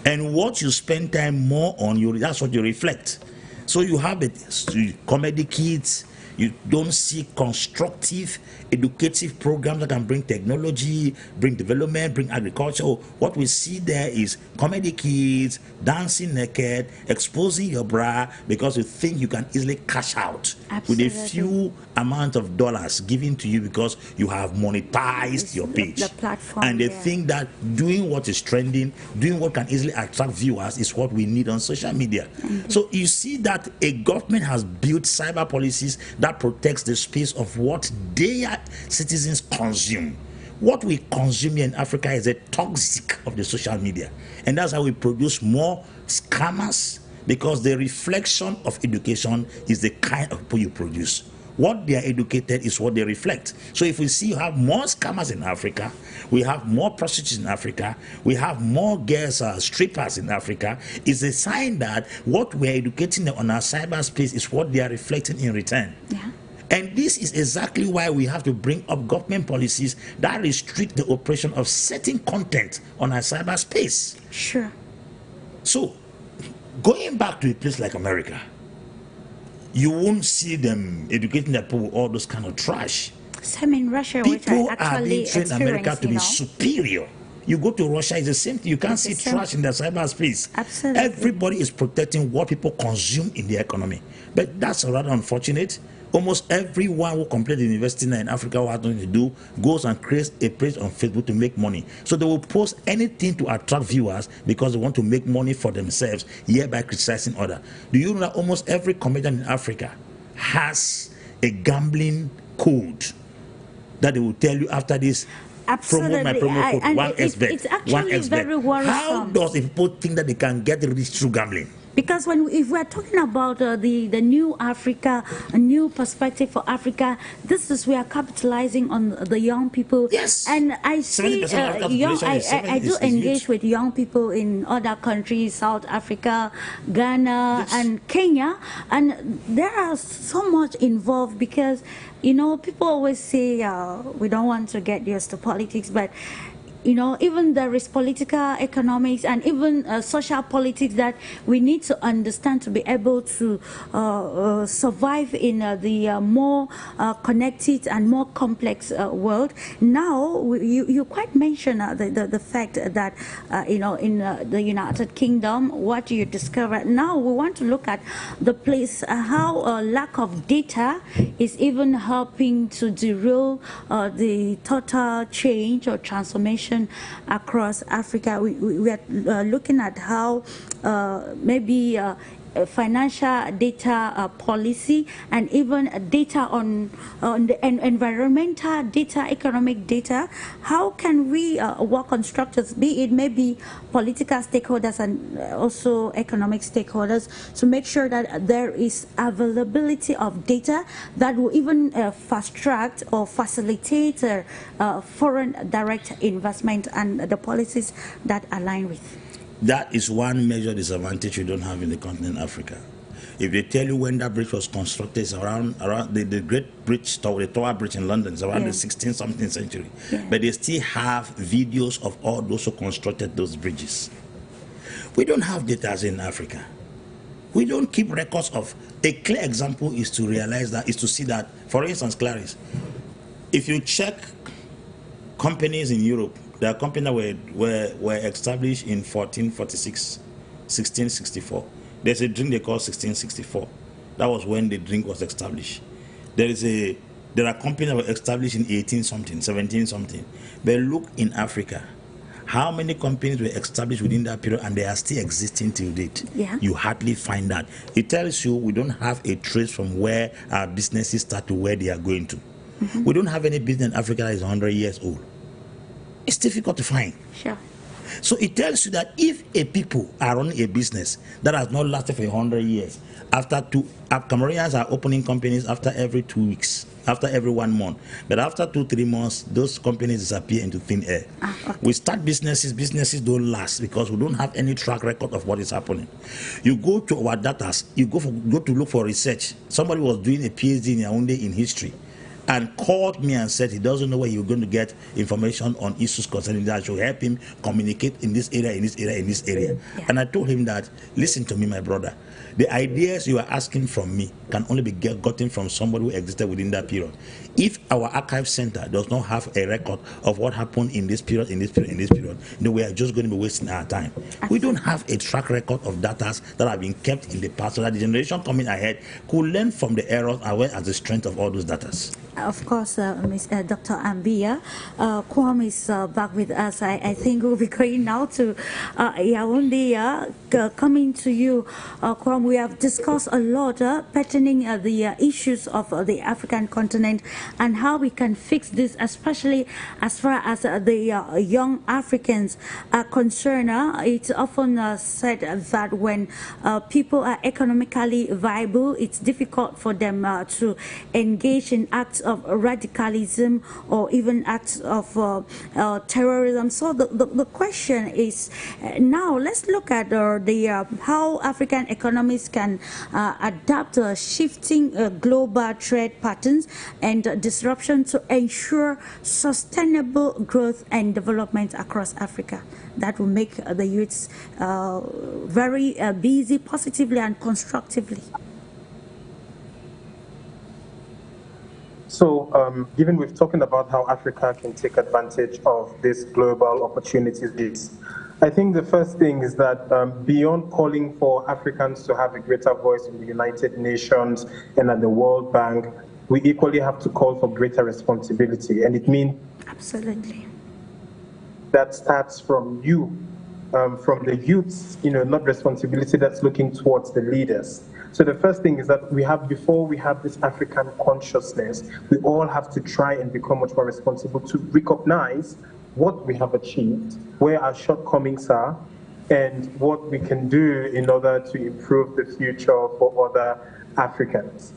And what you spend time more on, that's what you reflect. So you have the comedy kids. You don't see constructive, educative programs that can bring technology, bring development, bring agriculture. What we see there is comedy kids, dancing naked, exposing your bra because you think you can easily cash out. Absolutely. With a few amount of dollars given to you because you have monetized your page. The platform, and they think that doing what is trending, doing what can easily attract viewers is what we need on social media. So you see that a government has built cyber policies that protects the space of what their citizens consume. What we consume here in Africa is a toxic of the social media. And that's how we produce more scammers, because the reflection of education is the kind of people you produce. What they are educated is what they reflect. So if we see you have more scammers in Africa, we have more prostitutes in Africa, we have more girls, strippers in Africa, it's a sign that what we're educating them on our cyberspace is what they are reflecting in return. Yeah. And this is exactly why we have to bring up government policies that restrict the operation of certain content on our cyberspace. Sure. So, going back to a place like America, you won't see them educating their people with all those kind of trash. Same in Russia, people which I actually are being trained in America to be superior. You go to Russia, it's the same thing. You can't see trash in the cyberspace. Absolutely. Everybody is protecting what people consume in the economy. But that's rather unfortunate. Almost everyone who completed university in Africa who has nothing to do goes and creates a page on Facebook to make money. So they will post anything to attract viewers because they want to make money for themselves, hereby criticizing others. Do you know that almost every comedian in Africa has a gambling code that they will tell you after this? Absolutely. Promote my promo code, it's actually very worrisome. How does people think that they can get rich through gambling? Because if we're talking about the new Africa, a new perspective for Africa, we are capitalizing on the young people. Yes. And I see I do engage with young people in other countries, South Africa, Ghana, and Kenya, and there are so much involved because, people always say we don't want to get used to politics, but you know, even there is political economics and even social politics that we need to understand to be able to survive in the more connected and more complex world. Now, you quite mentioned the fact that, you know, in the United Kingdom, what you discovered. Now we want to look at the place, how lack of data is even helping to derail the total change or transformation across Africa. We are looking at how maybe financial data policy and even data on the environmental data, economic data. How can we work on structures, be it maybe political stakeholders and also economic stakeholders, to make sure that there is availability of data that will even fast track or facilitate foreign direct investment and the policies that align with? That is one major disadvantage you don't have in the continent Africa. If they tell you when that bridge was constructed, it's around the Great Bridge, the Tower Bridge in London, it's around the 16th something century. But they still have videos of all those who constructed those bridges. We don't have data in Africa. We don't keep records of. A clear example is to realize that, is to see that, for instance, Clarice, if you check companies in Europe, there are companies that were established in 1446, 1664. There's a drink they call 1664. That was when the drink was established. There are companies that were established in 18 something, 17 something. But look in Africa, how many companies were established within that period and they are still existing till date? You hardly find that. It tells you we don't have a trace from where our businesses start to where they are going to. We don't have any business in Africa that is 100 years old. It's difficult to find. Sure. So it tells you that if a people are running a business that has not lasted for 100 years, Cameroonians are opening companies after every 2 weeks, after every 1 month. But after 2-3 months, those companies disappear into thin air. We start businesses don't last because we don't have any track record of what is happening. You go to our data, you go to look for research. Somebody was doing a PhD in Yaoundé in history and called me and said he doesn't know where you're going to get information on issues concerning that should help him communicate in this area, in this area, in this area. And I told him that, listen to me, my brother. The ideas you are asking from me can only be gotten from somebody who existed within that period. If our archive center does not have a record of what happened in this period, in this period, in this period, then we are just going to be wasting our time. We don't have a track record of data that have been kept in the past so that the generation coming ahead could learn from the errors as well as the strength of all those data. Of course, Dr. AMBE, KOUAM is back with us. I think we'll be going now to Yaoundé. Coming to you, KOUAM, we have discussed a lot pertaining the issues of the African continent and how we can fix this, especially as far as the young Africans are concerned. It's often said that when people are economically viable, it's difficult for them to engage in acts of radicalism or even acts of terrorism. So the question is, now let's look at how African economies can adapt shifting global trade patterns and disruption to ensure sustainable growth and development across Africa. That will make the youths very busy positively and constructively. So, given we've talking about how Africa can take advantage of these global opportunities, I think the first thing is that beyond calling for Africans to have a greater voice in the United Nations and at the World Bank, we equally have to call for greater responsibility. And it means absolutely that starts from you, from the youths, not responsibility that's looking towards the leaders. So the first thing is that before we have this African consciousness, we all have to try and become much more responsible to recognize what we have achieved, where our shortcomings are, and what we can do in order to improve the future for other Africans.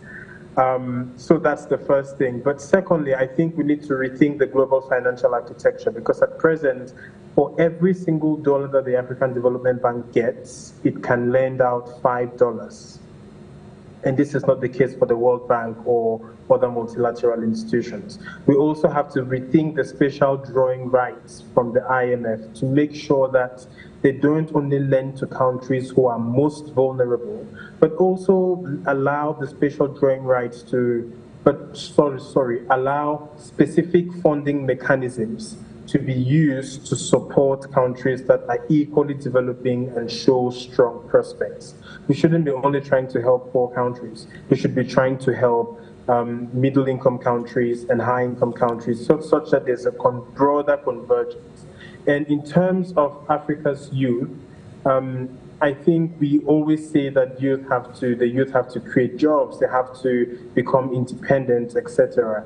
So that's the first thing. But secondly, I think we need to rethink the global financial architecture, because at present, for every single dollar that the African Development Bank gets, it can lend out $5. And this is not the case for the World Bank or other multilateral institutions. We also have to rethink the special drawing rights from the IMF to make sure that they don't only lend to countries who are most vulnerable, but also allow the special drawing rights to, allow specific funding mechanisms to be used to support countries that are equally developing and show strong prospects. We shouldn't be only trying to help poor countries. We should be trying to help middle-income countries and high-income countries such that there's a broader convergence. And in terms of Africa's youth, I think we always say that the youth have to create jobs, they have to become independent, etc.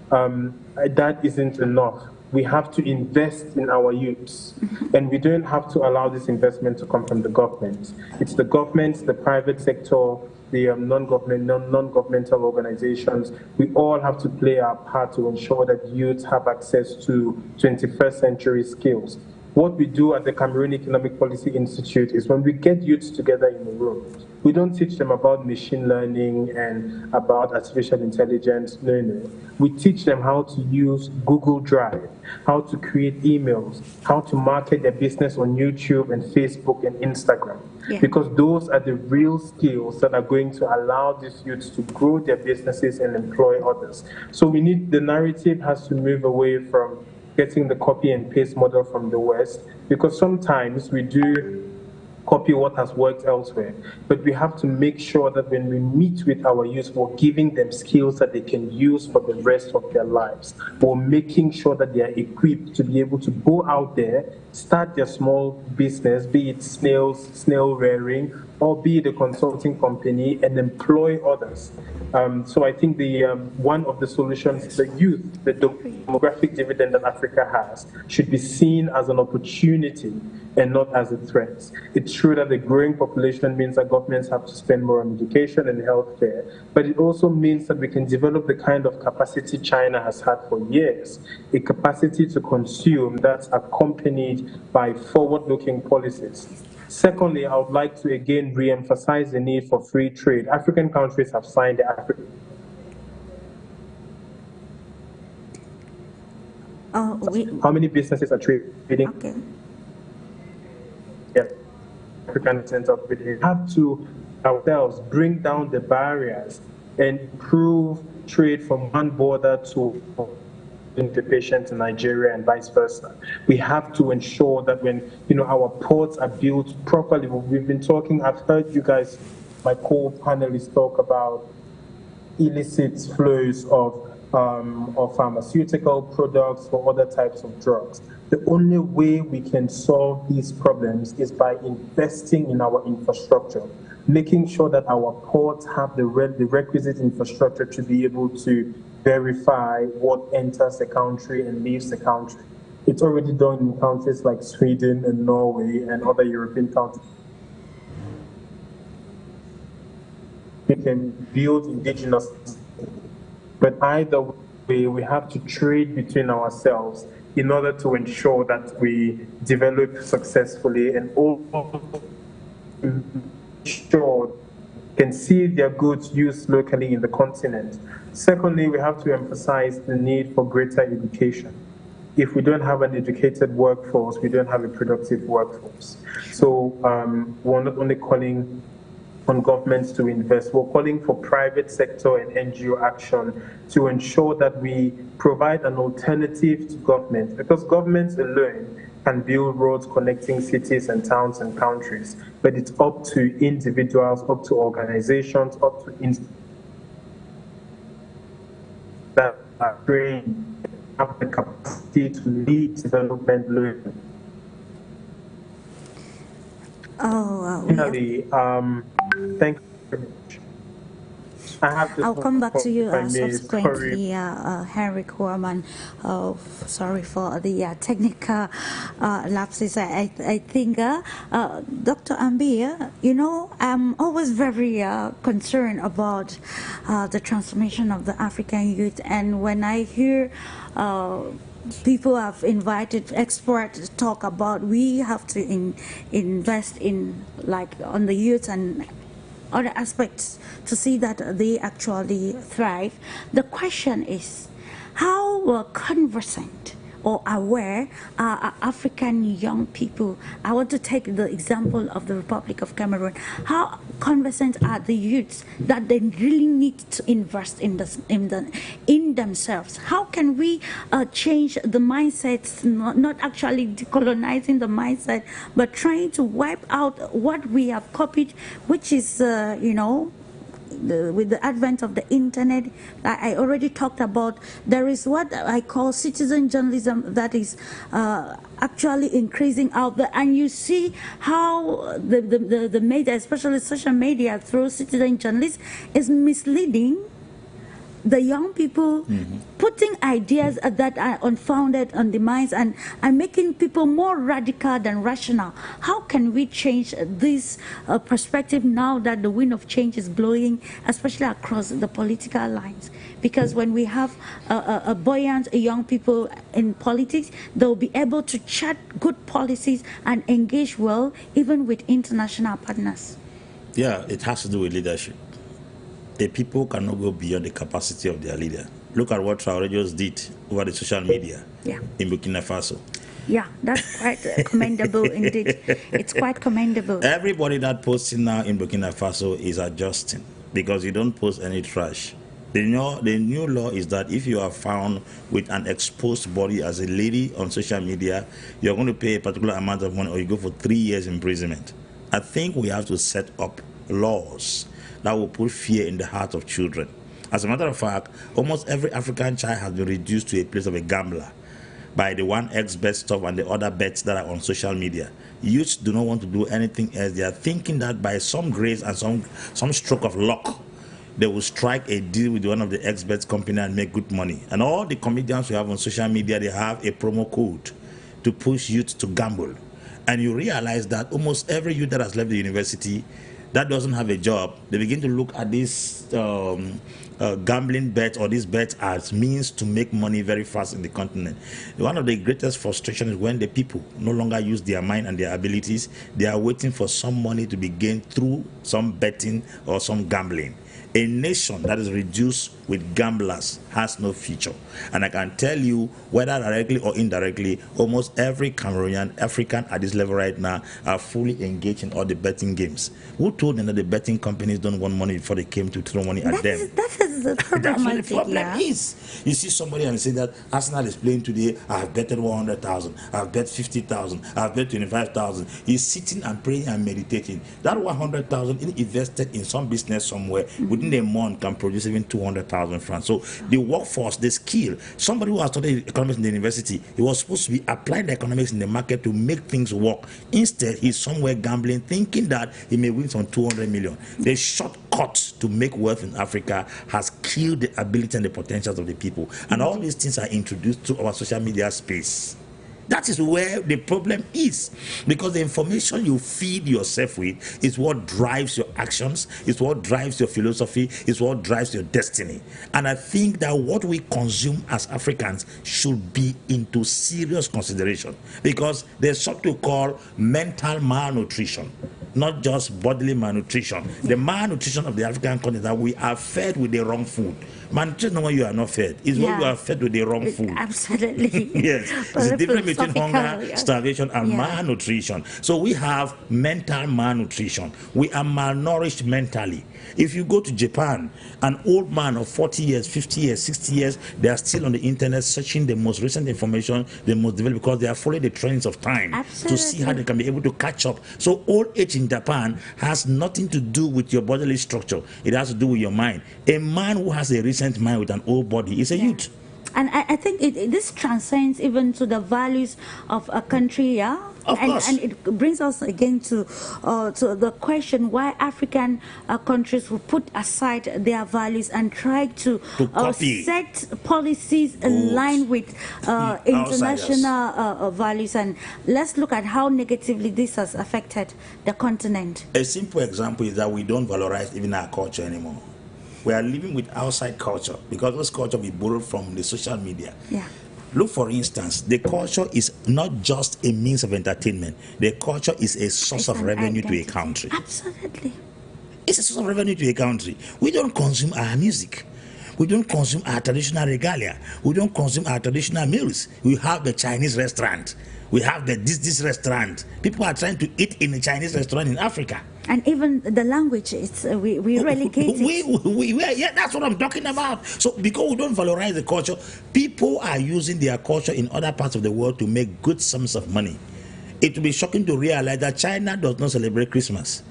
That isn't enough. We have to invest in our youths, and we don't have to allow this investment to come from the government. It's the government, the private sector, the non-governmental organizations. We all have to play our part to ensure that youth have access to 21st century skills. What we do at the Cameroon Economic Policy Institute is when we get youths together in a room, we don't teach them about machine learning and about artificial intelligence. No. We teach them how to use Google Drive, how to create emails, how to market their business on YouTube and Facebook and Instagram. Yeah. Because those are the real skills that are going to allow these youths to grow their businesses and employ others. So the narrative has to move away from getting the copy and paste model from the West, because sometimes we do copy what has worked elsewhere. But we have to make sure that when we meet with our youth, we're giving them skills that they can use for the rest of their lives. We're making sure that they are equipped to be able to go out there, start their small business, be it snail rearing, or be it a consulting company, and employ others. So I think one of the solutions, the youth, the demographic dividend that Africa has, should be seen as an opportunity and not as a threat. It's true that the growing population means that governments have to spend more on education and healthcare, but it also means that we can develop the kind of capacity China has had for years, a capacity to consume that's accompanied by forward-looking policies. Secondly, I would like to again re-emphasize the need for free trade. African countries have signed the African. How many businesses are trading? Okay. Yeah, African Center of Trading. We have to ourselves bring down the barriers and improve trade from one border to the patient in Nigeria and vice versa. We have to ensure that when our ports are built properly. We've been talking. I've heard you guys, my co-panelists, talk about illicit flows of pharmaceutical products or other types of drugs. The only way we can solve these problems is by investing in our infrastructure, making sure that our ports have the requisite infrastructure to be able to verify what enters the country and leaves the country. It's already done in countries like Sweden and Norway and other European countries. We can build indigenous, but either way, we have to trade between ourselves in order to ensure that we develop successfully and also ensure can see their goods used locally in the continent. Secondly, we have to emphasize the need for greater education. If we don't have an educated workforce, we don't have a productive workforce. So we're not only calling on governments to invest, we're calling for private sector and NGO action to ensure that we provide an alternative to government, because governments alone can build roads connecting cities and towns and countries, but it's up to individuals, up to organizations, up to institutions that are trained, have the capacity to lead development learning. Finally, thank you very much. I'll come back to you subsequently, HENRI KOUAM. Sorry for the technical lapses. I think, Dr. AMBE, I'm always very concerned about the transformation of the African youth. And when I hear people have invited experts to talk about we have to invest in on the youth and other aspects to see that they actually thrive. The question is, how conversant or aware are African young people? I want to take the example of the Republic of Cameroon. How conversant are the youths that they really need to invest in themselves? How can we change the mindsets, not actually decolonizing the mindset, but trying to wipe out what we have copied, which is, with the advent of the internet, I already talked about, there is what I call citizen journalism that is actually increasing out there, and you see how the media, especially social media, through citizen journalists, is misleading the young people, putting ideas that are unfounded on the minds and making people more radical than rational. How can we change this perspective now that the wind of change is blowing, especially across the political lines? Because when we have a buoyant young people in politics, they'll be able to chart good policies and engage well, even with international partners. Yeah, it has to do with leadership. The people cannot go beyond the capacity of their leader. Look at what Traoré just did over the social media in Burkina Faso. Yeah, that's quite commendable indeed. It's quite commendable. Everybody that posting now in Burkina Faso is adjusting because you don't post any trash. The new law is that if you are found with an exposed body as a lady on social media, you're going to pay a particular amount of money or you go for 3 years imprisonment. I think we have to set up laws that will put fear in the heart of children. As a matter of fact, almost every African child has been reduced to a place of a gambler by the 1xbet stuff and the other bets that are on social media. Youths do not want to do anything else. They are thinking that by some grace and some stroke of luck, they will strike a deal with one of the xbet company and make good money. And all the comedians we have on social media, they have a promo code to push youth to gamble. And you realize that almost every youth that has left the university that doesn't have a job, they begin to look at this gambling bet or these bets as means to make money very fast in the continent. One of the greatest frustrations is when the people no longer use their mind and their abilities. They are waiting for some money to be gained through some betting or some gambling. A nation that is reduced with gamblers has no future. And I can tell you, whether directly or indirectly, almost every Cameroonian, African at this level right now are fully engaged in all the betting games. Who told them that the betting companies don't want money before they came to throw money at them? That is the problem. That's the problem is. You see somebody and say that Arsenal is playing today, I have betted 100,000, I have bet 50,000, I have bet 25,000. He's sitting and praying and meditating. That 100,000 invested in some business somewhere within a month can produce even 200,000 francs. So the workforce, the skill, somebody who has studied economics in the university, he was supposed to be applying the economics in the market to make things work. Instead, he's somewhere gambling, thinking that he may win some 200 million. The shortcut to make wealth in Africa has killed the ability and the potentials of the people. And all these things are introduced to our social media space. That is where the problem is, because the information you feed yourself with is what drives your actions, is what drives your philosophy, is what drives your destiny. And I think that what we consume as Africans should be into serious consideration, because there's something called mental malnutrition, not just bodily malnutrition. The malnutrition of the African continent, that we are fed with the wrong food. Malnutrition, when you are not fed, is when you are fed with the wrong food. Absolutely. Yes, there's a difference between hunger, starvation, and malnutrition. So we have mental malnutrition. We are malnourished mentally. If you go to Japan, an old man of 40 years, 50 years, 60 years, they are still on the internet searching the most recent information, the most developed, because they are following the trends of time to see how they can be able to catch up. So old age in Japan has nothing to do with your bodily structure. It has to do with your mind. A man who has a recent mind with an old body is a youth. And I think this transcends even to the values of a country, and it brings us again to the question why African countries will put aside their values and try to set policies in line with international values. And let's look at how negatively this has affected the continent. A simple example is that we don't valorize even our culture anymore. We are living with outside culture because those culture we borrowed from the social media. Look, for instance, the culture is not just a means of entertainment. The culture is a source of revenue to a country. Absolutely. It's a source of revenue to a country. We don't consume our music. We don't consume our traditional regalia. We don't consume our traditional meals. We have the Chinese restaurant. We have the this restaurant. People are trying to eat in a Chinese restaurant in Africa. And even the language, it's we relegate it. Yeah, that's what I'm talking about. So because we don't valorize the culture, people are using their culture in other parts of the world to make good sums of money. It will be shocking to realize that China does not celebrate Christmas,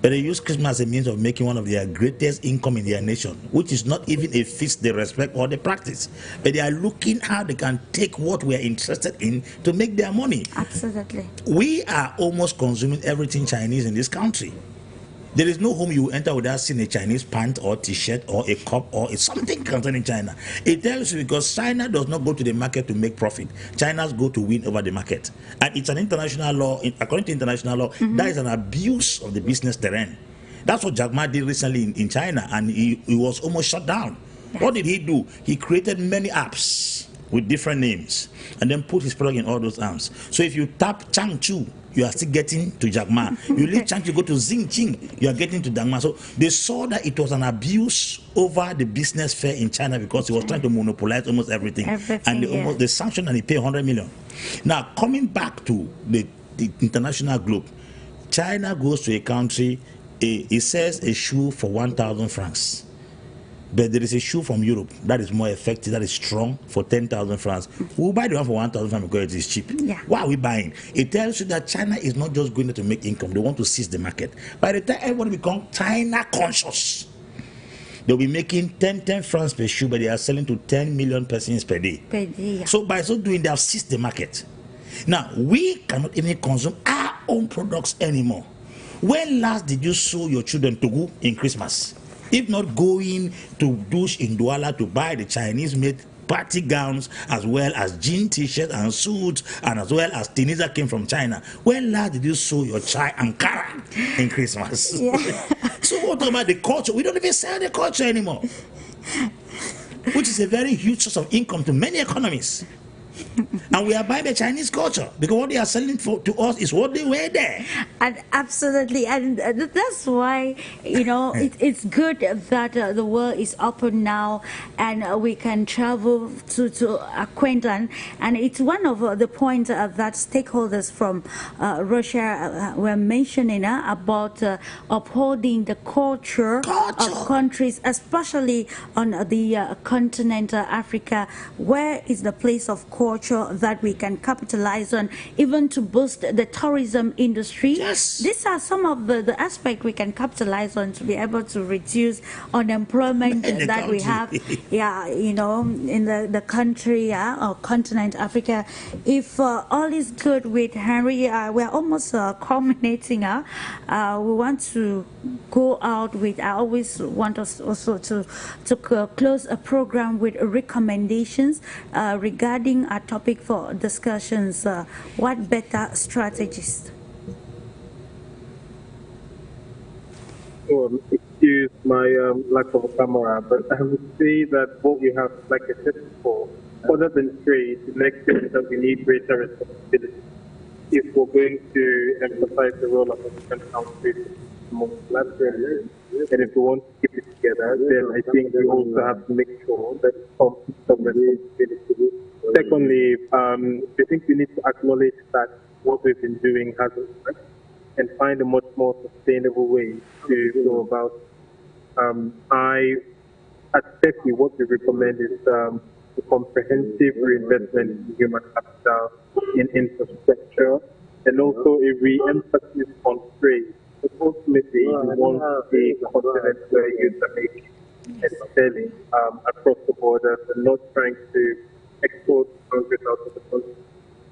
but they use Christmas as a means of making one of their greatest income in their nation, which is not even a feast they respect or they practice. But they are looking how they can take what we are interested in to make their money. Absolutely. We are almost consuming everything Chinese in this country. There is no home you enter without seeing a Chinese pant or t-shirt or a cup or something concerning China. It tells you because China does not go to the market to make profit. China's go to win over the market. And it's an international law. According to international law, that is an abuse of the business terrain. That's what Jack Ma did recently in China, and he was almost shut down. Yes. What did he do? He created many apps with different names and then put his product in all those apps. So if you tap Changchu, you are still getting to Jack Ma. You leave Changchu, go to Xingqing, you are getting to Jack Ma. So they saw that it was an abuse over the business fair in China because he was trying to monopolize almost everything. And they sanctioned and he paid 100 million. Now, coming back to the international globe, China goes to a country, it says a shoe for 1,000 francs. But there is a shoe from Europe that is more effective, that is strong, for 10,000 francs. We'll buy the one for 1,000 francs because it is cheap. Yeah. Why are we buying? It tells you that China is not just going there to make income. They want to seize the market. By the time everybody becomes China conscious, they'll be making 10 francs per shoe, but they are selling to 10 million persons per day. Yeah. So by so doing, they have seized the market. Now, we cannot even consume our own products anymore. When last did you show your children Togu in Christmas? If not going to Douche in Douala to buy the Chinese-made party gowns, as well as jean t-shirts and suits, and as well as Tunisia came from China. When last did you show your chai Ankara in Christmas? Yeah. So what about the culture? We don't even sell the culture anymore, which is a very huge source of income to many economies. And we are buying the Chinese culture because what they are selling to us is what they wear there. And absolutely, and that's why, you know, it's good that the world is open now and we can travel to acquaintance. And it's one of the points that stakeholders from Russia were mentioning about upholding the culture of countries, especially on the continent Africa, where is the place of culture that we can capitalize on, even to boost the tourism industry. Yes. These are some of the aspects we can capitalize on to be able to reduce unemployment that we have, you know, in the country or continent Africa. If all is good with Henri, we're almost culminating. We want to go out with, I always want us also to close a program with recommendations regarding our topic for discussions. What better strategies? Excuse my lack of a camera, but I would say that what we have, like I said before, other than trade, the next thing is that we need greater responsibility. If we're going to emphasize the role of different countries multilaterally, and if we want to keep it together, then I think we also have to make sure that some responsibility. Secondly, I think we need to acknowledge that what we've been doing hasn't worked and find a much more sustainable way to go about. At CEPI, what we recommend is a comprehensive reinvestment in human capital, in infrastructure, and also a re-emphasis on trade. But ultimately, we want a continent where youth are making and selling across the borders and not trying to export countries out of the country.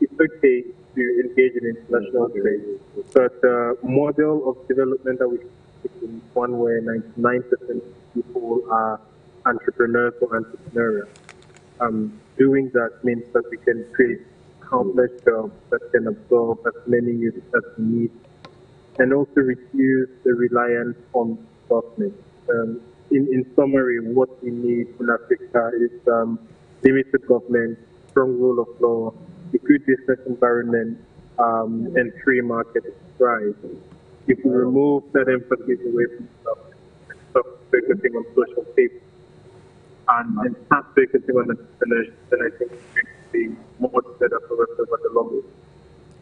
It's okay to engage in international trade, but the model of development that we take is one where 99% of people are entrepreneurs or entrepreneurial. Doing that means that we can create countless jobs that can absorb as many youth as we need, and also reduce the reliance on government. In summary, what we need in Africa is limited government, strong rule of law, a good business environment, and free market thrive. If we remove that emphasis away from stuff, focusing on social safety and start focusing on entrepreneurship, then I think it's going to be much better for us over the long run.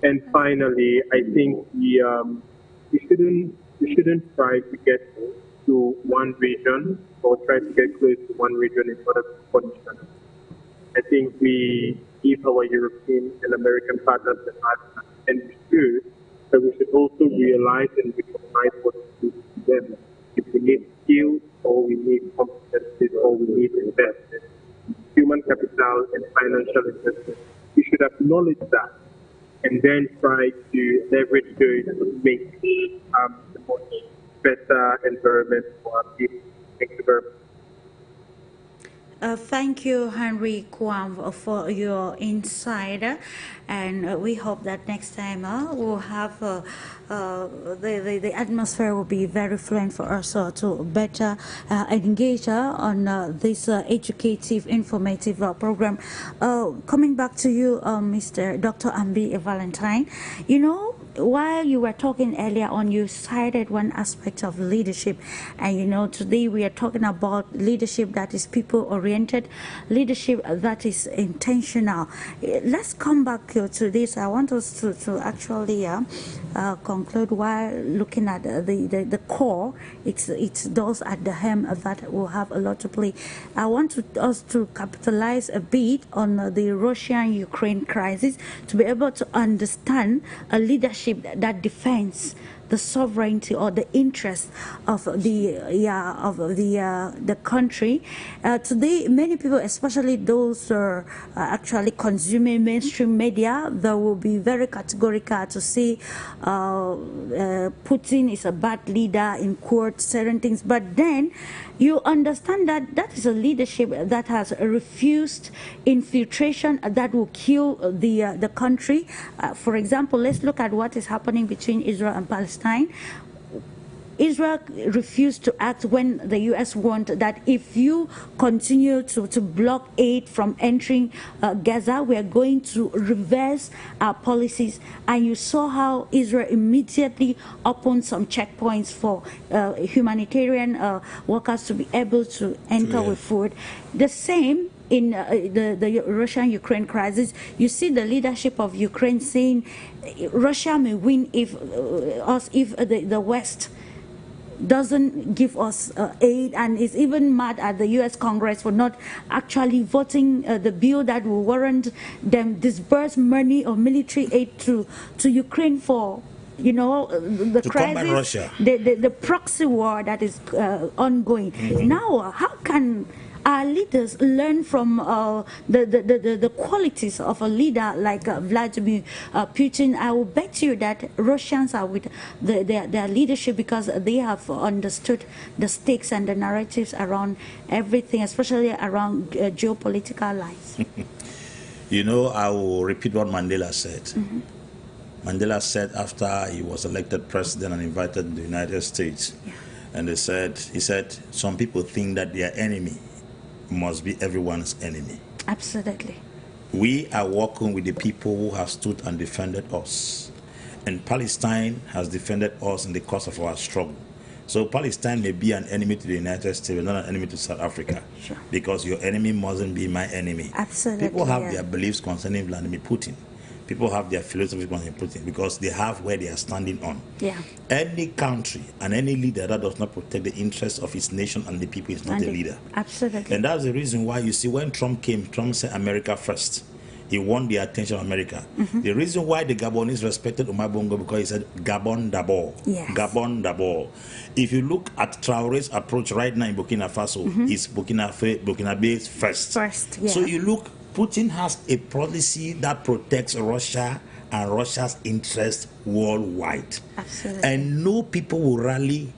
And finally, I think we shouldn't try to get to one region or try to get close to one region in order to punish them. I think we give our European and American partners the hard, and we should, but we should also realize and recognize what to do to them. If we need skills or we need competencies or we need investment, human capital and financial investment, we should acknowledge that and then try to leverage those to make a much better environment for our people. Thank you very much. Thank you, Henry KOUAM, for your insight, and we hope that next time we'll have the atmosphere will be very fluent for us to better engage on this educative, informative program. Coming back to you, Mr. Dr. AMBE Valentine, you know, while you were talking earlier on, you cited one aspect of leadership, and you know, today we are talking about leadership that is people-oriented, leadership that is intentional. Let's come back to this. I want us to actually conclude while looking at the core. It's those at the hem that will have a lot to play. I want us to capitalize a bit on the Russian-Ukraine crisis to be able to understand a leadership that defends the sovereignty or the interest of the country. Today, many people, especially those who are actually consuming mainstream media, they will be very categorical to say Putin is a bad leader, in quotes, certain things. But then you understand that that is a leadership that has refused infiltration that will kill the country. For example, let's look at what is happening between Israel and Palestine. Israel refused to act when the U.S. warned that if you continue to block aid from entering Gaza, we are going to reverse our policies. And you saw how Israel immediately opened some checkpoints for humanitarian workers to be able to enter with food. The same in the Russian-Ukraine crisis. You see the leadership of Ukraine saying Russia may win if the West doesn't give us aid, and is even mad at the U.S. Congress for not actually voting the bill that will warrant them disburse money or military aid to Ukraine for, you know, the crisis, the proxy war that is ongoing. Now, how can our leaders learn from the qualities of a leader like Vladimir Putin? I will bet you that Russians are with their leadership because they have understood the stakes and the narratives around everything, especially around geopolitical lines. You know, I will repeat what Mandela said. Mandela said after he was elected president and invited to the United States, and he said, some people think that their enemy must be everyone's enemy. Absolutely. We are working with the people who have stood and defended us. And Palestine has defended us in the course of our struggle. So Palestine may be an enemy to the United States, but not an enemy to South Africa. Sure. Because your enemy mustn't be my enemy. Absolutely. People have their beliefs concerning Vladimir Putin. People have their philosophy concerning Putin because they have where they are standing on. Yeah. Any country and any leader that does not protect the interests of its nation and the people is not a leader. Absolutely. And that's the reason why you see when Trump came, Trump said America first. He won the attention of America. The reason why the Gabonese respected Omar Bongo because he said Gabon d'abord. Yes. Gabon d'abord. If you look at Traore's approach right now in Burkina Faso, it's Burkina first. First, yeah. So you look, Putin has a policy that protects Russia and Russia's interests worldwide. Absolutely. And no people will rally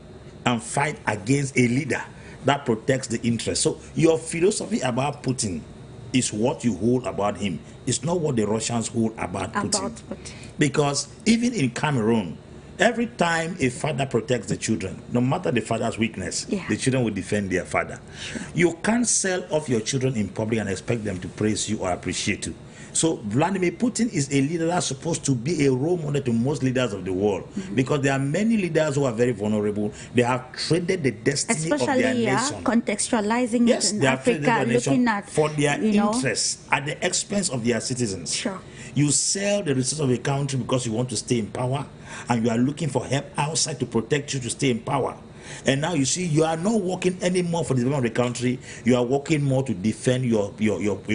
and fight against a leader that protects the interests. So your philosophy about Putin is what you hold about him. It's not what the Russians hold about Putin. Because even in Cameroon, every time a father protects the children, no matter the father's weakness, the children will defend their father. Sure. You can't sell off your children in public and expect them to praise you or appreciate you. So Vladimir Putin is a leader that's supposed to be a role model to most leaders of the world, because there are many leaders who are very vulnerable. They have traded the destiny of their nation. Contextualizing it in Africa, looking at for their interests at the expense of their citizens. Sure. You sell the resources of a country because you want to stay in power, and you are looking for help outside to protect you to stay in power. And now you see, you are not working anymore for the development of the country. You are working more to defend your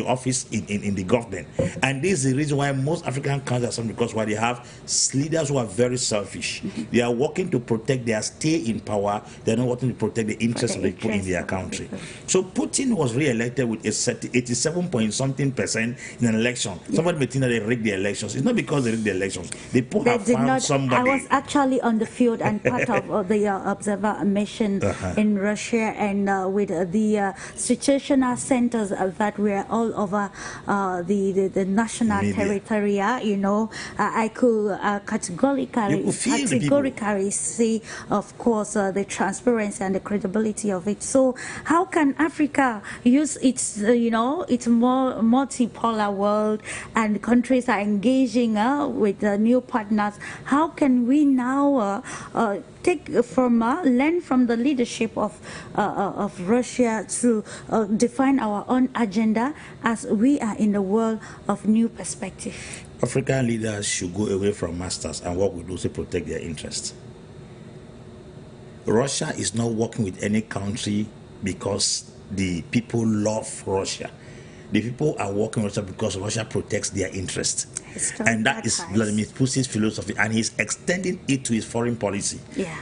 office in the government. And this is the reason why most African countries are suffering, because why they have leaders who are very selfish. They are working to protect their stay in power. They are not working to protect the interests of the people in their country. So Putin was re-elected with 87-point-something% in an election. Somebody may think that they rigged the elections. It's not because they rigged the elections. They have found somebody. I was actually on the field and part of the observer mission in Russia, and with the situational centers that were all over the national territory, I could categorically see, of course, the transparency and the credibility of it. So how can Africa use its, its more multipolar world, and countries are engaging with new partners? How can we now learn from the leadership of Russia to define our own agenda as we are in the world of new perspective? African leaders should go away from masters and work with those who protect their interests. Russia is not working with any country because the people love Russia. The people are working with Russia because Russia protects their interests. And that is Vladimir Putin's philosophy, and he's extending it to his foreign policy.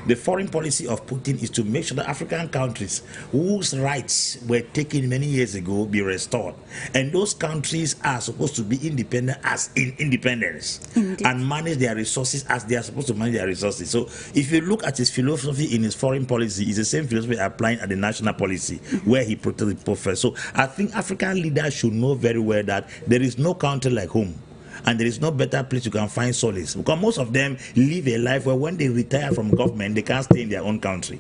The foreign policy of Putin is to make sure that African countries whose rights were taken many years ago be restored. And those countries are supposed to be independent as in independence. And manage their resources as they are supposed to manage their resources. So if you look at his philosophy in his foreign policy, it's the same philosophy applying at the national policy, where he protects the people first. So I think African leaders should know very well that there is no country like home, and there is no better place you can find solace, because most of them live a life where when they retire from government, they can't stay in their own country.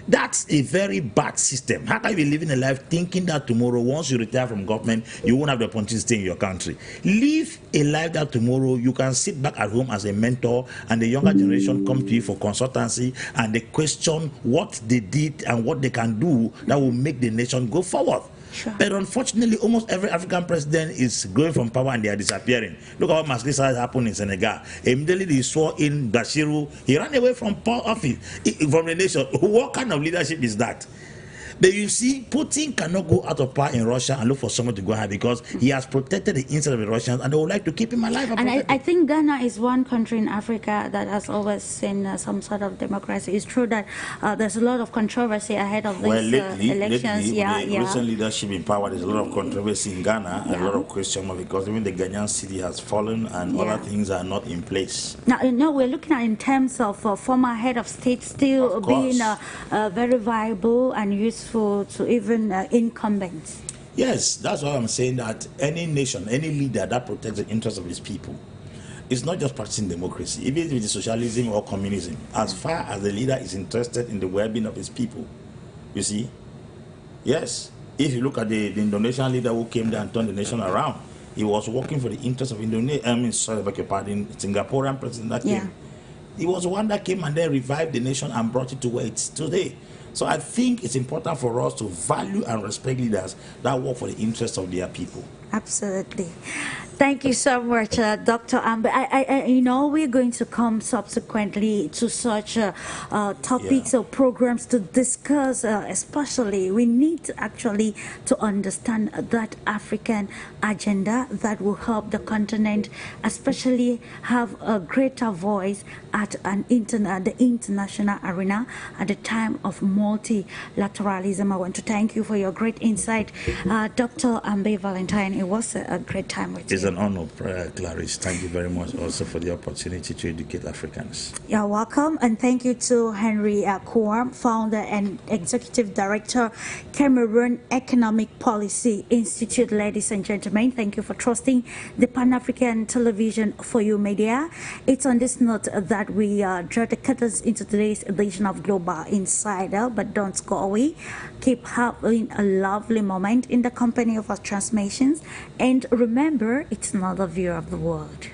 That's a very bad system. How can you be living a life thinking that tomorrow, once you retire from government, you won't have the opportunity to stay in your country? Live a life that tomorrow you can sit back at home as a mentor, and the younger generation come to you for consultancy, and they question what they did and what they can do that will make the nation go forward. But unfortunately, almost every African president is going from power and they are disappearing. Look at what Massachusetts happened in Senegal. Immediately they swore in Bashiru, he ran away from office, from the nation. What kind of leadership is that? But you see, Putin cannot go out of power in Russia and look for someone to go ahead, because he has protected the interest of the Russians, and they would like to keep him alive. And I think Ghana is one country in Africa that has always seen some sort of democracy. It's true that there's a lot of controversy ahead of these elections. Lately, recent leadership in power, there's a lot of controversy in Ghana, a lot of question mark, because even the Ghanaian city has fallen and other things are not in place. Now, we're looking at in terms of former head of state still being very viable and useful to even incumbents. Yes, that's why I'm saying that any nation, any leader that protects the interests of his people, is not just practicing democracy, even if it is socialism or communism, as far as the leader is interested in the well-being of his people. You see? Yes. If you look at the Indonesian leader who came there and turned the nation around, he was working for the interests of Indonesia. Singaporean president that came. He was the one that came and then revived the nation and brought it to where it's today. So I think it's important for us to value and respect leaders that work for the interests of their people. Absolutely. Thank you so much, Dr. AMBE. We're going to come subsequently to such topics or programs to discuss, especially we need actually to understand that African agenda that will help the continent, especially have a greater voice at the international arena at the time of multilateralism. I want to thank you for your great insight, Dr. AMBE Valentine. It was a great time with you. It's an honor, Clarice. Thank you very much also for the opportunity to educate Africans. You're welcome, and thank you to HENRI KOUAM, founder and executive director, Cameroon Economic Policy Institute. Ladies and gentlemen, thank you for trusting the Pan-African Television for You Media. It's on this note that we draw the curtains into today's edition of Global Insider, but don't go away. Keep having a lovely moment in the company of our transmissions, and remember, it's with another view of the world.